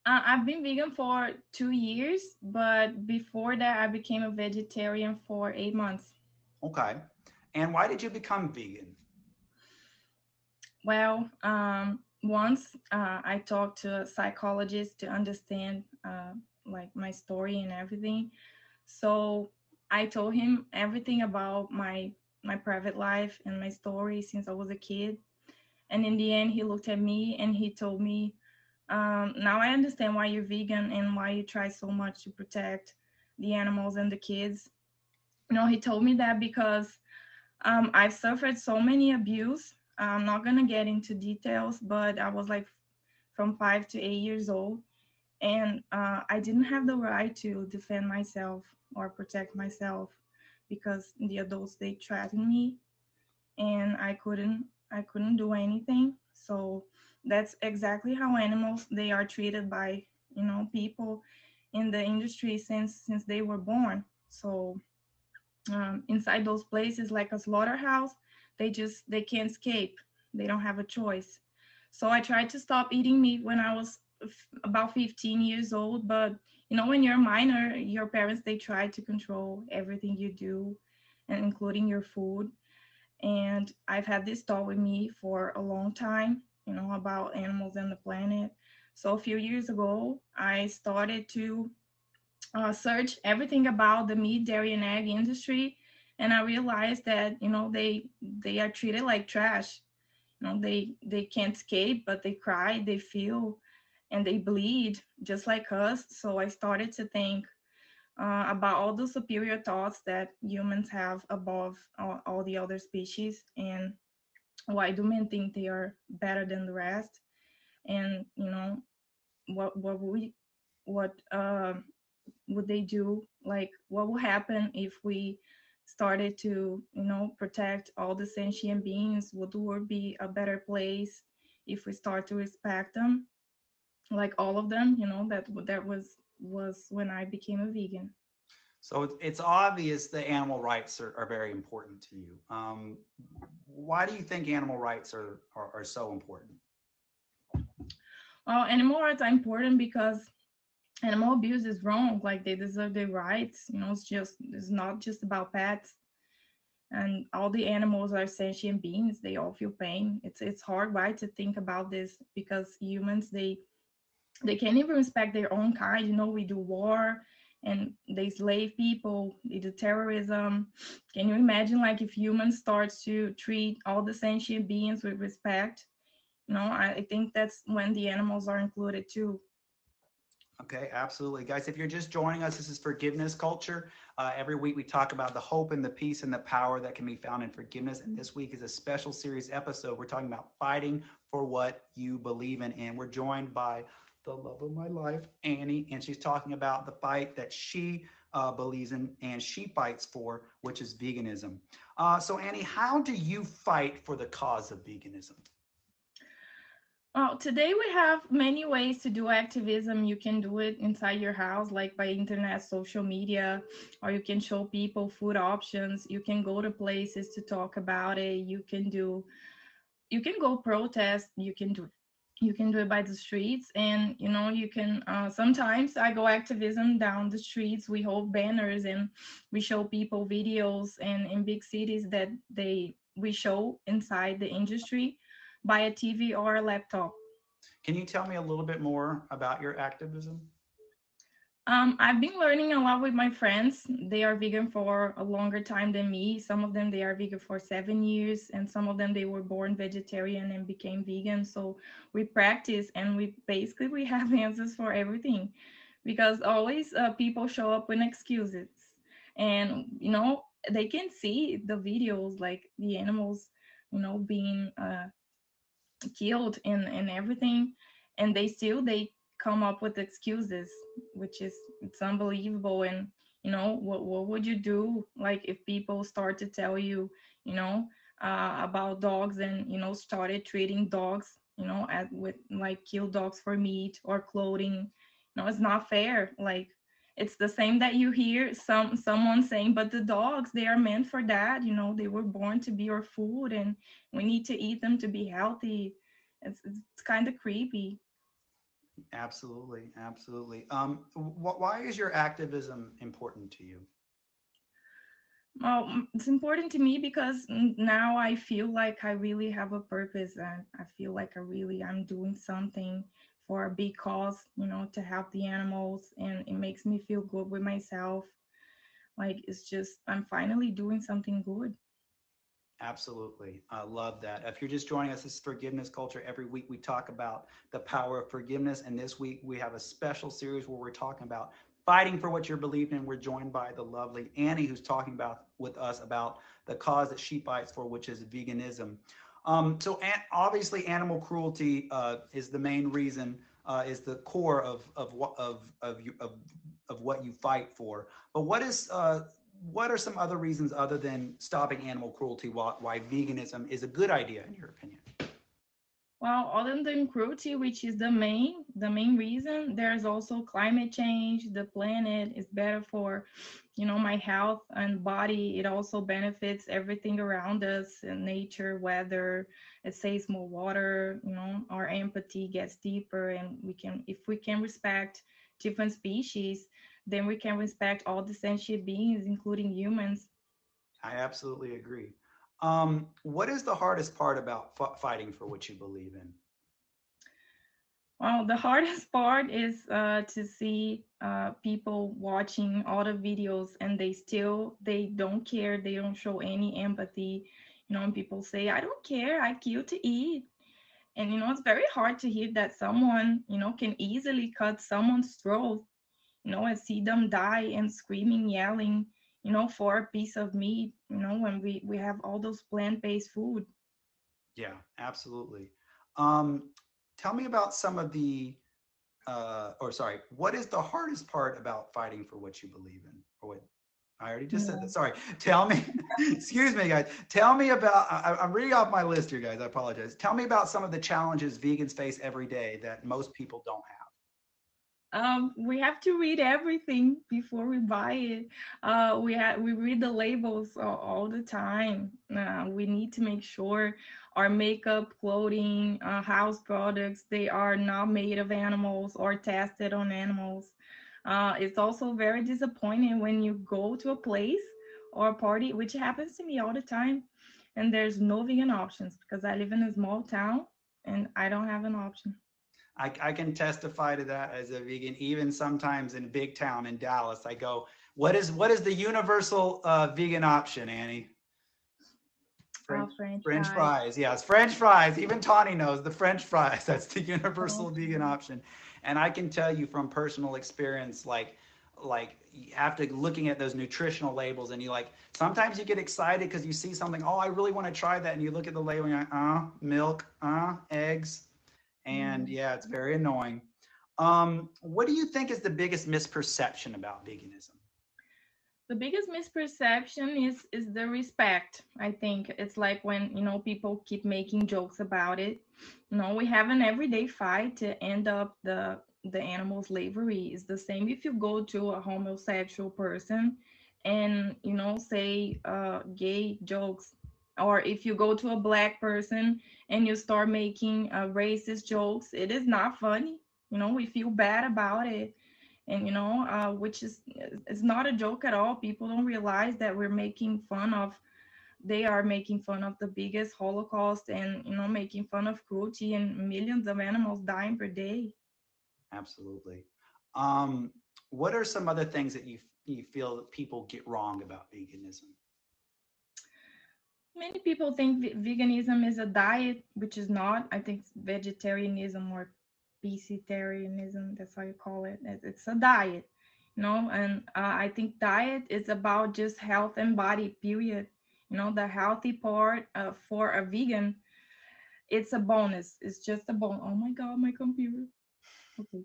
I've been vegan for 2 years, but before that, I became a vegetarian for 8 months. Okay. And why did you become vegan? Well, once I talked to a psychologist to understand like my story and everything. So I told him everything about my private life and my story since I was a kid. And in the end, he looked at me and he told me, now I understand why you're vegan and why you try so much to protect the animals and the kids. He told me that because I've suffered so many abuse. I'm not gonna get into details, but I was like from 5 to 8 years old, and I didn't have the right to defend myself or protect myself because the adults they threatened me, and I couldn't do anything. So that's exactly how animals they are treated by people in the industry since they were born. So inside those places like a slaughterhouse, they can't escape. They don't have a choice. So I tried to stop eating meat when I was about 15 years old, but when you're minor, your parents they try to control everything you do, and including your food. And I've had this thought with me for a long time, about animals and the planet. So a few years ago, I started to search everything about the meat, dairy, and egg industry, and I realized that they are treated like trash. They can't escape, but they cry, they feel, and they bleed just like us. So I started to think about all the superior thoughts that humans have above all the other species, and why do men think they are better than the rest? And what what would they do? Like, what will happen if we started to, protect all the sentient beings? Would the world be a better place if we start to respect them, like all of them? That was when I became a vegan. So it's obvious that animal rights are very important to you. Why do you think animal rights are so important? Well, animal rights are important because animal abuse is wrong. Like, they deserve their rights. It's not just about pets. And all the animals are sentient beings. They all feel pain. It's hard, right, to think about this because humans they can't even respect their own kind. We do war, and they slave people. They do terrorism. Can you imagine, like, if humans starts to treat all the sentient beings with respect? I think that's when the animals are included too. Okay, absolutely. Guys, if you're just joining us, this is Forgiveness Culture. Every week we talk about the hope and the peace and the power that can be found in forgiveness. And this week is a special series episode. We're talking about fighting for what you believe in. And we're joined by the love of my life, Annie, and she's talking about the fight that she believes in and she fights for, which is veganism. So Annie, how do you fight for the cause of veganism? Well, today we have many ways to do activism. You can do it inside your house, like by internet, social media, or you can show people food options. You can go to places to talk about it. You can go protest. You can do it by the streets, and you can. Sometimes I go activism down the streets. We hold banners and we show people videos, and in big cities that we show inside the industry by a TV or a laptop. Can you tell me a little bit more about your activism? I've been learning a lot with my friends. They are vegan for a longer time than me. Some of them they are vegan for 7 years, and some of them they were born vegetarian and became vegan. So we practice, and we have answers for everything, because always people show up with excuses, and they can see the videos like the animals, being killed and everything, and they come up with excuses, which is it's unbelievable. And what would you do, like, if people start to tell you, you know about dogs, and started treating dogs, with like kill dogs for meat or clothing? It's not fair. Like, it's the same that you hear someone saying, but the dogs, they are meant for that. They were born to be our food, and we need to eat them to be healthy. It's kind of creepy. Absolutely, absolutely. Why is your activism important to you? Well, it's important to me because now I feel like I really have a purpose, and I feel like I'm doing something for a big cause, to help the animals, and it makes me feel good with myself. Like, it's just I'm finally doing something good. Absolutely. I love that. If you're just joining us, this is Forgiveness Culture. Every week we talk about the power of forgiveness. And this week we have a special series where we're talking about fighting for what you're believing in. We're joined by the lovely Annie, who's talking about with us about the cause that she fights for, which is veganism. Obviously, animal cruelty is the main reason, is the core of what you fight for. But what are some other reasons other than stopping animal cruelty why veganism is a good idea in your opinion? Well, other than cruelty, which is the main reason, there's also climate change. The planet is better for, my health and body. It also benefits everything around us, and nature, weather. It saves more water. Our empathy gets deeper, and if we can respect different species, then we can respect all the sentient beings, including humans. I absolutely agree. What is the hardest part about fighting for what you believe in? Well, the hardest part is to see people watching all the videos, and they don't care. They don't show any empathy. And people say, "I don't care. I kill to eat." And it's very hard to hear that someone can easily cut someone's throat. And see them die and screaming, yelling, for a piece of meat. When we have all those plant-based food. Yeah, absolutely. Um, Tell me about some of the or sorry, what is the hardest part about fighting for what you believe in? Or what I already just said that. Sorry. Tell me, excuse me, guys. Tell me about, I'm reading off my list here, guys. I apologize. Tell me about some of the challenges vegans face every day that most people don't have. We have to read everything before we buy it. We read the labels all the time. We need to make sure our makeup, clothing, house products, they are not made of animals or tested on animals. It's also very disappointing when you go to a place or a party, which happens to me all the time, and there's no vegan options, because I live in a small town and I don't have an option. I can testify to that as a vegan. Even sometimes in big town in Dallas, I go, what is the universal vegan option, Annie? French French fries. fries. Yes, French fries. Even Tawny knows the French fries. That's the universal Okay. vegan option. And I can tell you from personal experience, like after looking at those nutritional labels, and you like sometimes you get excited because you see something. Oh, I really want to try that, and you look at the label, and you're like, milk, eggs, and Mhm. yeah, it's very annoying. What do you think is the biggest misperception about veganism? The biggest misperception is the respect. I think it's like when, people keep making jokes about it. We have an everyday fight to end up the animal slavery. It's the same if you go to a homosexual person and, say gay jokes, or if you go to a black person and you start making racist jokes. It is not funny. We feel bad about it. And which is, it's not a joke at all. People don't realize that they are making fun of the biggest holocaust, and making fun of cruelty, and millions of animals dying per day. Absolutely. Um, what are some other things that you feel that people get wrong about veganism? Many people think veganism is a diet, which is not. I think it's vegetarianism or pescetarianism. That's how you call it. It's a diet, and I think diet is about just health and body, period. The healthy part for a vegan, it's a bonus. It's just a bonus. Oh my God, my computer. Okay.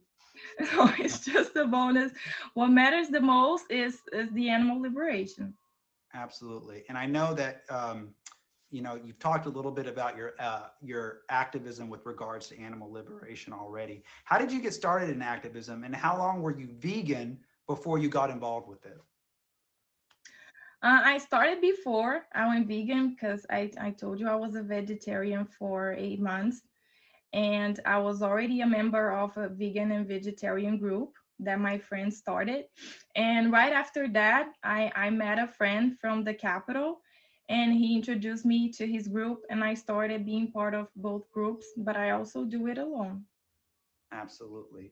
So it's just a bonus. What matters the most is the animal liberation. Absolutely. And I know that you've talked a little bit about your activism with regards to animal liberation already. How did you get started in activism, and how long were you vegan before you got involved with it? I started before I went vegan because I told you I was a vegetarian for 8 months, and I was already a member of a vegan and vegetarian group that my friend started. And right after that, I met a friend from the capital, and he introduced me to his group, and I started being part of both groups, but I also do it alone. Absolutely.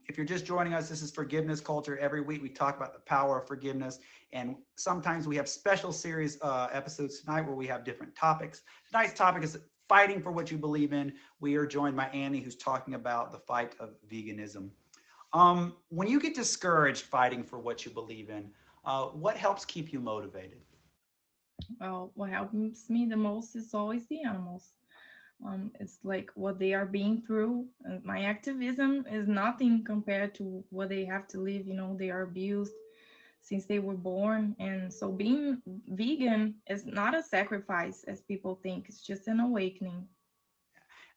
If you're just joining us, this is Forgiveness Culture. Every week we talk about the power of forgiveness, and sometimes we have special series episodes tonight where we have different topics. Tonight's topic is fighting for what you believe in. We are joined by Annie, who's talking about the fight of veganism. When you get discouraged fighting for what you believe in, what helps keep you motivated? Well, what helps me the most is always the animals. It's like what they are being through. My activism is nothing compared to what they have to live. They are abused since they were born. And so being vegan is not a sacrifice as people think, it's just an awakening.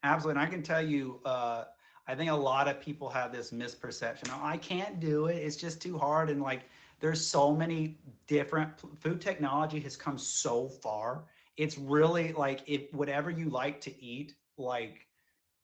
Absolutely. And I can tell you, I think a lot of people have this misperception. Oh, I can't do it. It's just too hard. And like, there's so many different food technology has come so far. It's really like if whatever you like to eat, like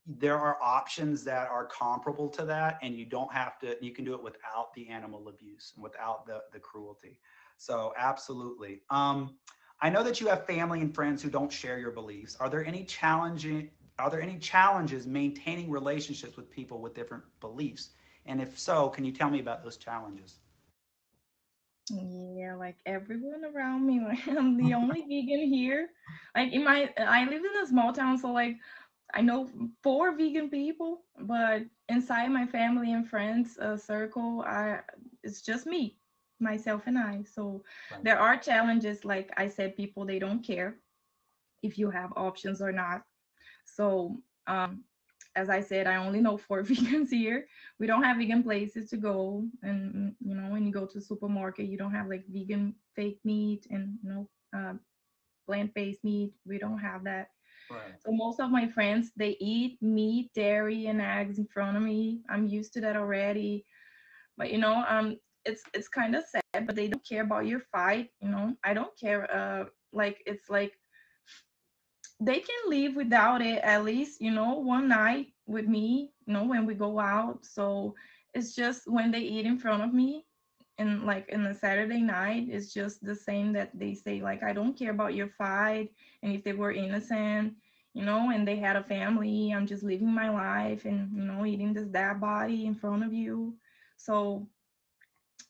there are options that are comparable to that, and you don't have to, you can do it without the animal abuse and without the cruelty. So absolutely. I know that you have family and friends who don't share your beliefs. Are there any challenges maintaining relationships with people with different beliefs? And if so, can you tell me about those challenges? Yeah, like everyone around me, like I'm the only vegan here. Like I live in a small town, so like I know four vegan people, but inside my family and friends circle, it's just me, myself, and I. So Right. there are challenges, like I said, people they don't care if you have options or not. So as I said, I only know four vegans here. We don't have vegan places to go, and when you go to the supermarket, you don't have like vegan fake meat and plant-based meat. We don't have that. Right. So most of my friends they eat meat, dairy, and eggs in front of me. I'm used to that already. But it's kind of sad, but they don't care about your fight. I don't care. Like it's like they can live without it at least, one night with me, when we go out. So it's just when they eat in front of me, and like in a Saturday night, it's just the same that they say, like, I don't care about your fight. And if they were innocent, and they had a family, I'm just living my life and, eating this dad body in front of you. So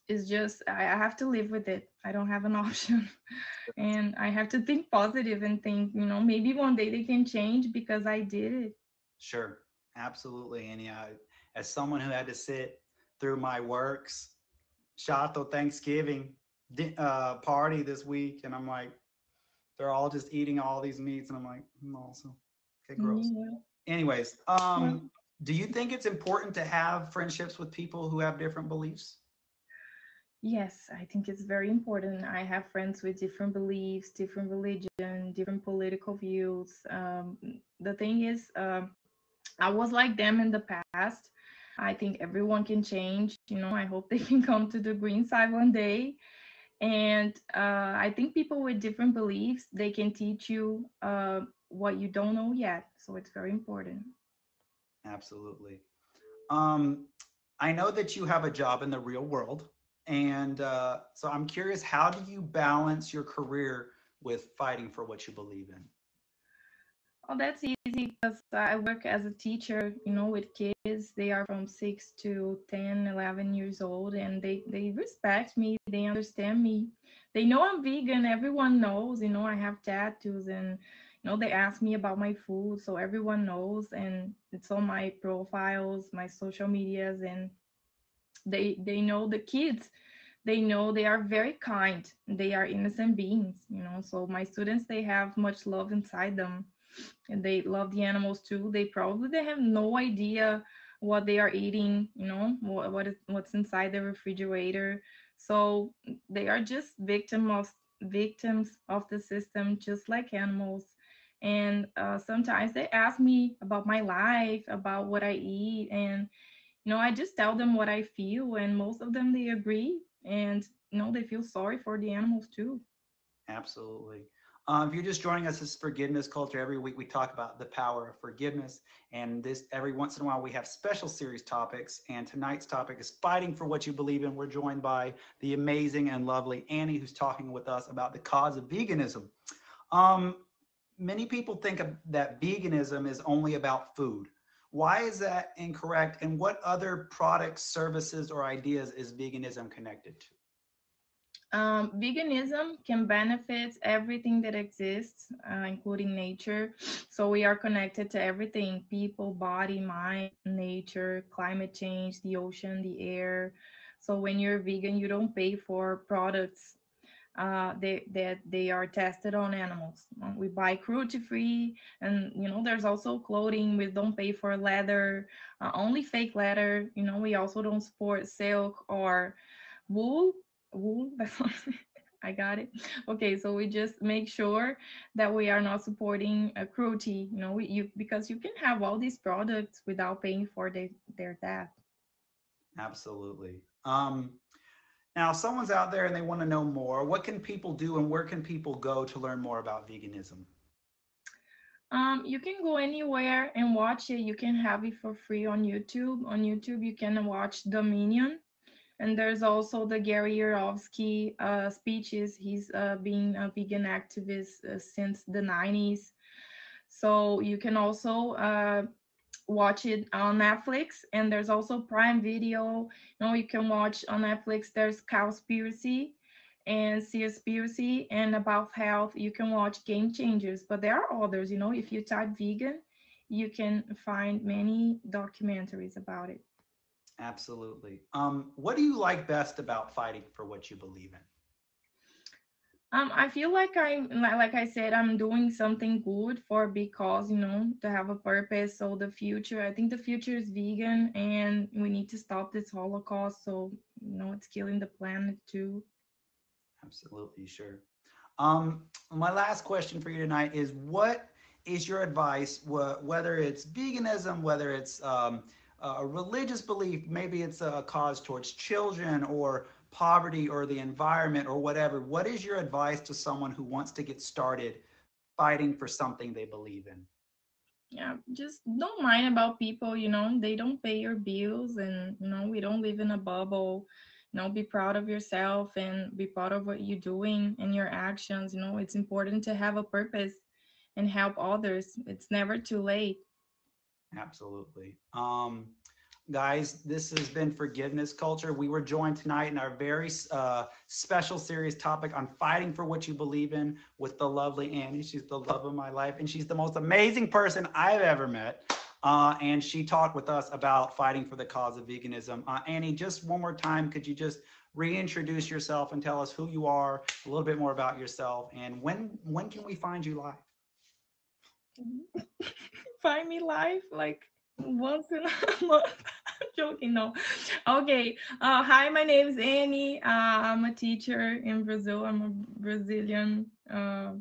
it's just, I have to live with it. I don't have an option. And I have to think positive and think, maybe one day they can change because I did it. Sure. Absolutely. And yeah, as someone who had to sit through my works, Shato Thanksgiving party this week, and I'm like, they're all just eating all these meats, and I'm like, also, okay, gross. Yeah. Anyways, Well, do you think it's important to have friendships with people who have different beliefs? Yes, I think it's very important. I have friends with different beliefs, different religion, different political views. The thing is, I was like them in the past. I think everyone can change. I hope they can come to the green side one day. And I think people with different beliefs, they can teach you what you don't know yet. So it's very important. Absolutely. Um, I know that you have a job in the real world. And so I'm curious, how do you balance your career with fighting for what you believe in? Oh, that's easy because I work as a teacher, with kids. They are from 6 to 10, 11 years old, and they respect me. They understand me. They know I'm vegan. Everyone knows, I have tattoos, and, they ask me about my food. So everyone knows, and it's on my profiles, my social medias, and they know the kids. They know they are very kind. They are innocent beings, So my students, they have much love inside them, and they love the animals too. They have no idea what they are eating, what's inside the refrigerator. So they are just victims of the system, just like animals. And sometimes they ask me about my life, about what I eat, and I just tell them what I feel, and most of them, they agree, and they feel sorry for the animals too. Absolutely. If you're just joining us, this is Forgiveness Culture. Every week we talk about the power of forgiveness. And this every once in a while we have special series topics. And tonight's topic is fighting for what you believe in. We're joined by the amazing and lovely Annie, who's talking with us about the cause of veganism. Um, Many people think that veganism is only about food. Why is that incorrect? And what other products, services, or ideas is veganism connected to? Veganism can benefit everything that exists, including nature. So we are connected to everything: people, body, mind, nature, climate change, the ocean, the air. So when you're vegan, you don't pay for products that they are tested on animals. We buy cruelty free, and there's also clothing. We don't pay for leather, only fake leather. We also don't support silk or wool. Wool. That's I got it. Okay, so we just make sure that we are not supporting cruelty. Because you can have all these products without paying for their death. Absolutely. Now, if someone's out there and they want to know more, what can people do and where can people go to learn more about veganism? You can go anywhere and watch it. You can have it for free on YouTube. On YouTube, you can watch Dominion, and there's also the Gary Yourofsky speeches. He's been a vegan activist since the 90s. So you can also watch it on Netflix, and there's also Prime Video. You can watch on Netflix. There's Cowspiracy and Seaspiracy, and about health, you can watch Game Changers. But there are others. If you type vegan, you can find many documentaries about it. Absolutely. What do you like best about fighting for what you believe in? I feel like like I said, I'm doing something good for a big cause, to have a purpose. So I think the future is vegan, and we need to stop this Holocaust. So, it's killing the planet too. Absolutely, sure. My last question for you tonight is what is your advice, whether it's veganism, whether it's a religious belief, maybe it's a cause towards children or poverty or the environment or whatever. What is your advice to someone who wants to get started fighting for something they believe in? Yeah, just don't mind about people, they don't pay your bills, and, we don't live in a bubble. Be proud of yourself and be proud of what you're doing and your actions. It's important to have a purpose and help others. It's never too late. Absolutely. Guys, this has been Forgiveness Culture. We were joined tonight in our very special series topic on fighting for what you believe in with the lovely Annie. She's the love of my life, and she's the most amazing person I've ever met. And she talked with us about fighting for the cause of veganism. Annie, just one more time, could you just reintroduce yourself and tell us who you are, a little bit more about yourself, and when can we find you live? Find me live like once in a month. Joking, no. Okay. Hi, my name is Annie. I'm a teacher in Brazil. I'm a Brazilian. I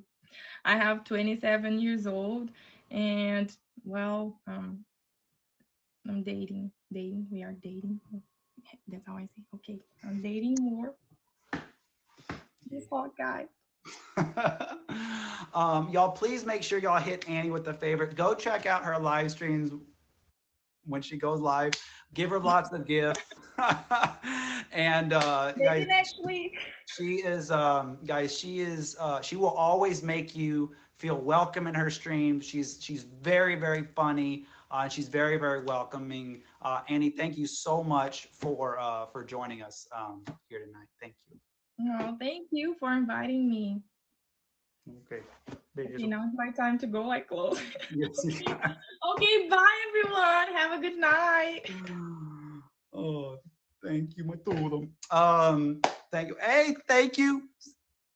have 27 years old, and well, I'm dating. Dating. We are dating. That's how I say. Okay, I'm dating more. This hot guy. Y'all, please make sure y'all hit Annie with the favorite. Go check out her live streams when she goes live. Give her lots of gifts. And Maybe guys, next week. she is guys, she will always make you feel welcome in her stream. She's very, very funny. She's very, very welcoming. Annie, thank you so much for joining us here tonight. Thank you. No, thank you for inviting me. Okay. Okay, now it's my time to go. Like close. Yes. Okay, bye everyone. Have a good night. Oh, thank you, Matulum. Thank you. Hey, thank you.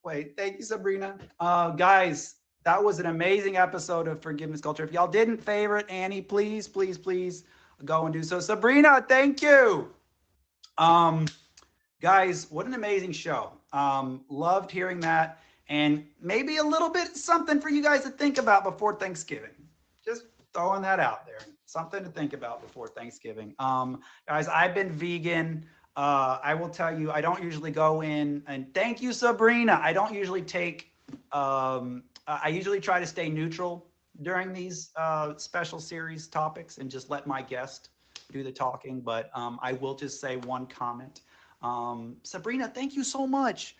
Wait, thank you, Sabrina. Guys, that was an amazing episode of Forgiveness Culture. If y'all didn't favorite Annie, please, please, please go and do so. Sabrina, thank you. Guys, what an amazing show. Loved hearing that. And maybe a little bit something for you guys to think about before Thanksgiving. Just throwing that out there. Something to think about before Thanksgiving. Guys, I've been vegan. I will tell you, I don't usually go in, and thank you, Sabrina. I don't usually take, I usually try to stay neutral during these special series topics and just let my guest do the talking. But I will just say one comment. Sabrina, thank you so much.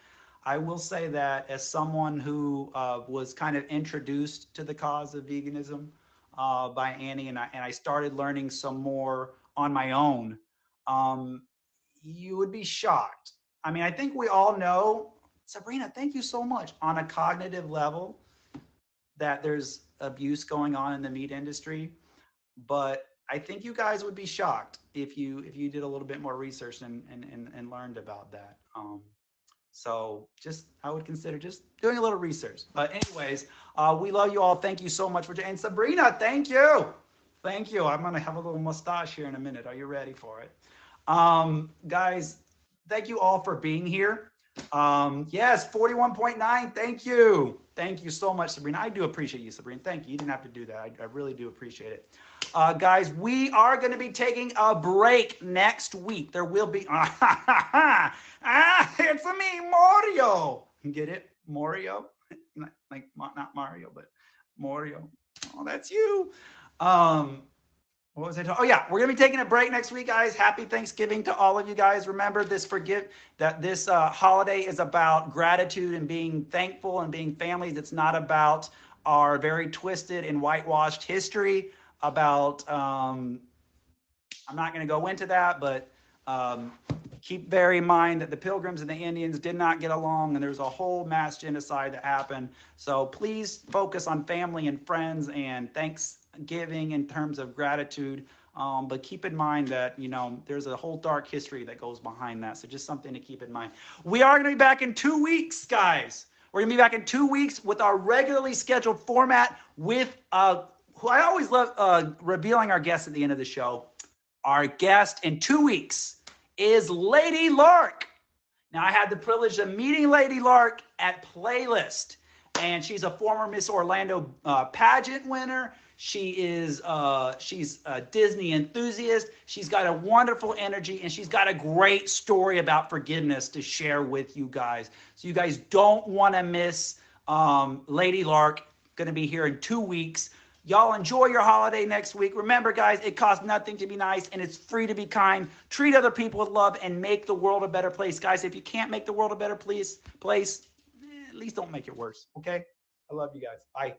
I will say that as someone who was kind of introduced to the cause of veganism by Annie, and I started learning some more on my own, you would be shocked. I mean, I think we all know, Sabrina, thank you so much, on a cognitive level, that there's abuse going on in the meat industry. But I think you guys would be shocked if you did a little bit more research and learned about that. So just, I would consider just doing a little research. But anyways, we love you all. Thank you so much for joining. And Sabrina, thank you. Thank you. I'm going to have a little mustache here in a minute. Are you ready for it? Guys, thank you all for being here. Yes, 41.9. Thank you. Thank you so much, Sabrina. I do appreciate you, Sabrina. Thank you. You didn't have to do that. I really do appreciate it. Guys, we are going to be taking a break next week. There will be, it's me, Mario. Get it? Mario? Like, not Mario, but Mario. Oh, that's you. What was I talking? Oh yeah, we're gonna be taking a break next week, guys. Happy Thanksgiving to all of you guys. Remember this holiday is about gratitude and being thankful and being families. It's not about our very twisted and whitewashed history about, I'm not gonna go into that, but keep very in mind that the Pilgrims and the Indians did not get along, and there's a whole mass genocide that happened. So please focus on family and friends and Thanksgiving in terms of gratitude. But keep in mind that, there's a whole dark history that goes behind that. So just something to keep in mind. We are going to be back in 2 weeks, guys. We're going to be back in 2 weeks with our regularly scheduled format with, who I always love revealing our guests at the end of the show. Our guest in 2 weeks is Lady Lark. Now, I had the privilege of meeting Lady Lark at Playlist, and she's a former Miss Orlando pageant winner. She's a Disney enthusiast. She's got a wonderful energy, and she's got a great story about forgiveness to share with you guys. So you guys don't want to miss Lady Lark. Going to be here in 2 weeks. Y'all enjoy your holiday next week. Remember, guys, it costs nothing to be nice, and it's free to be kind. Treat other people with love and make the world a better place. Guys, if you can't make the world a better place, at least don't make it worse, okay? I love you guys. Bye.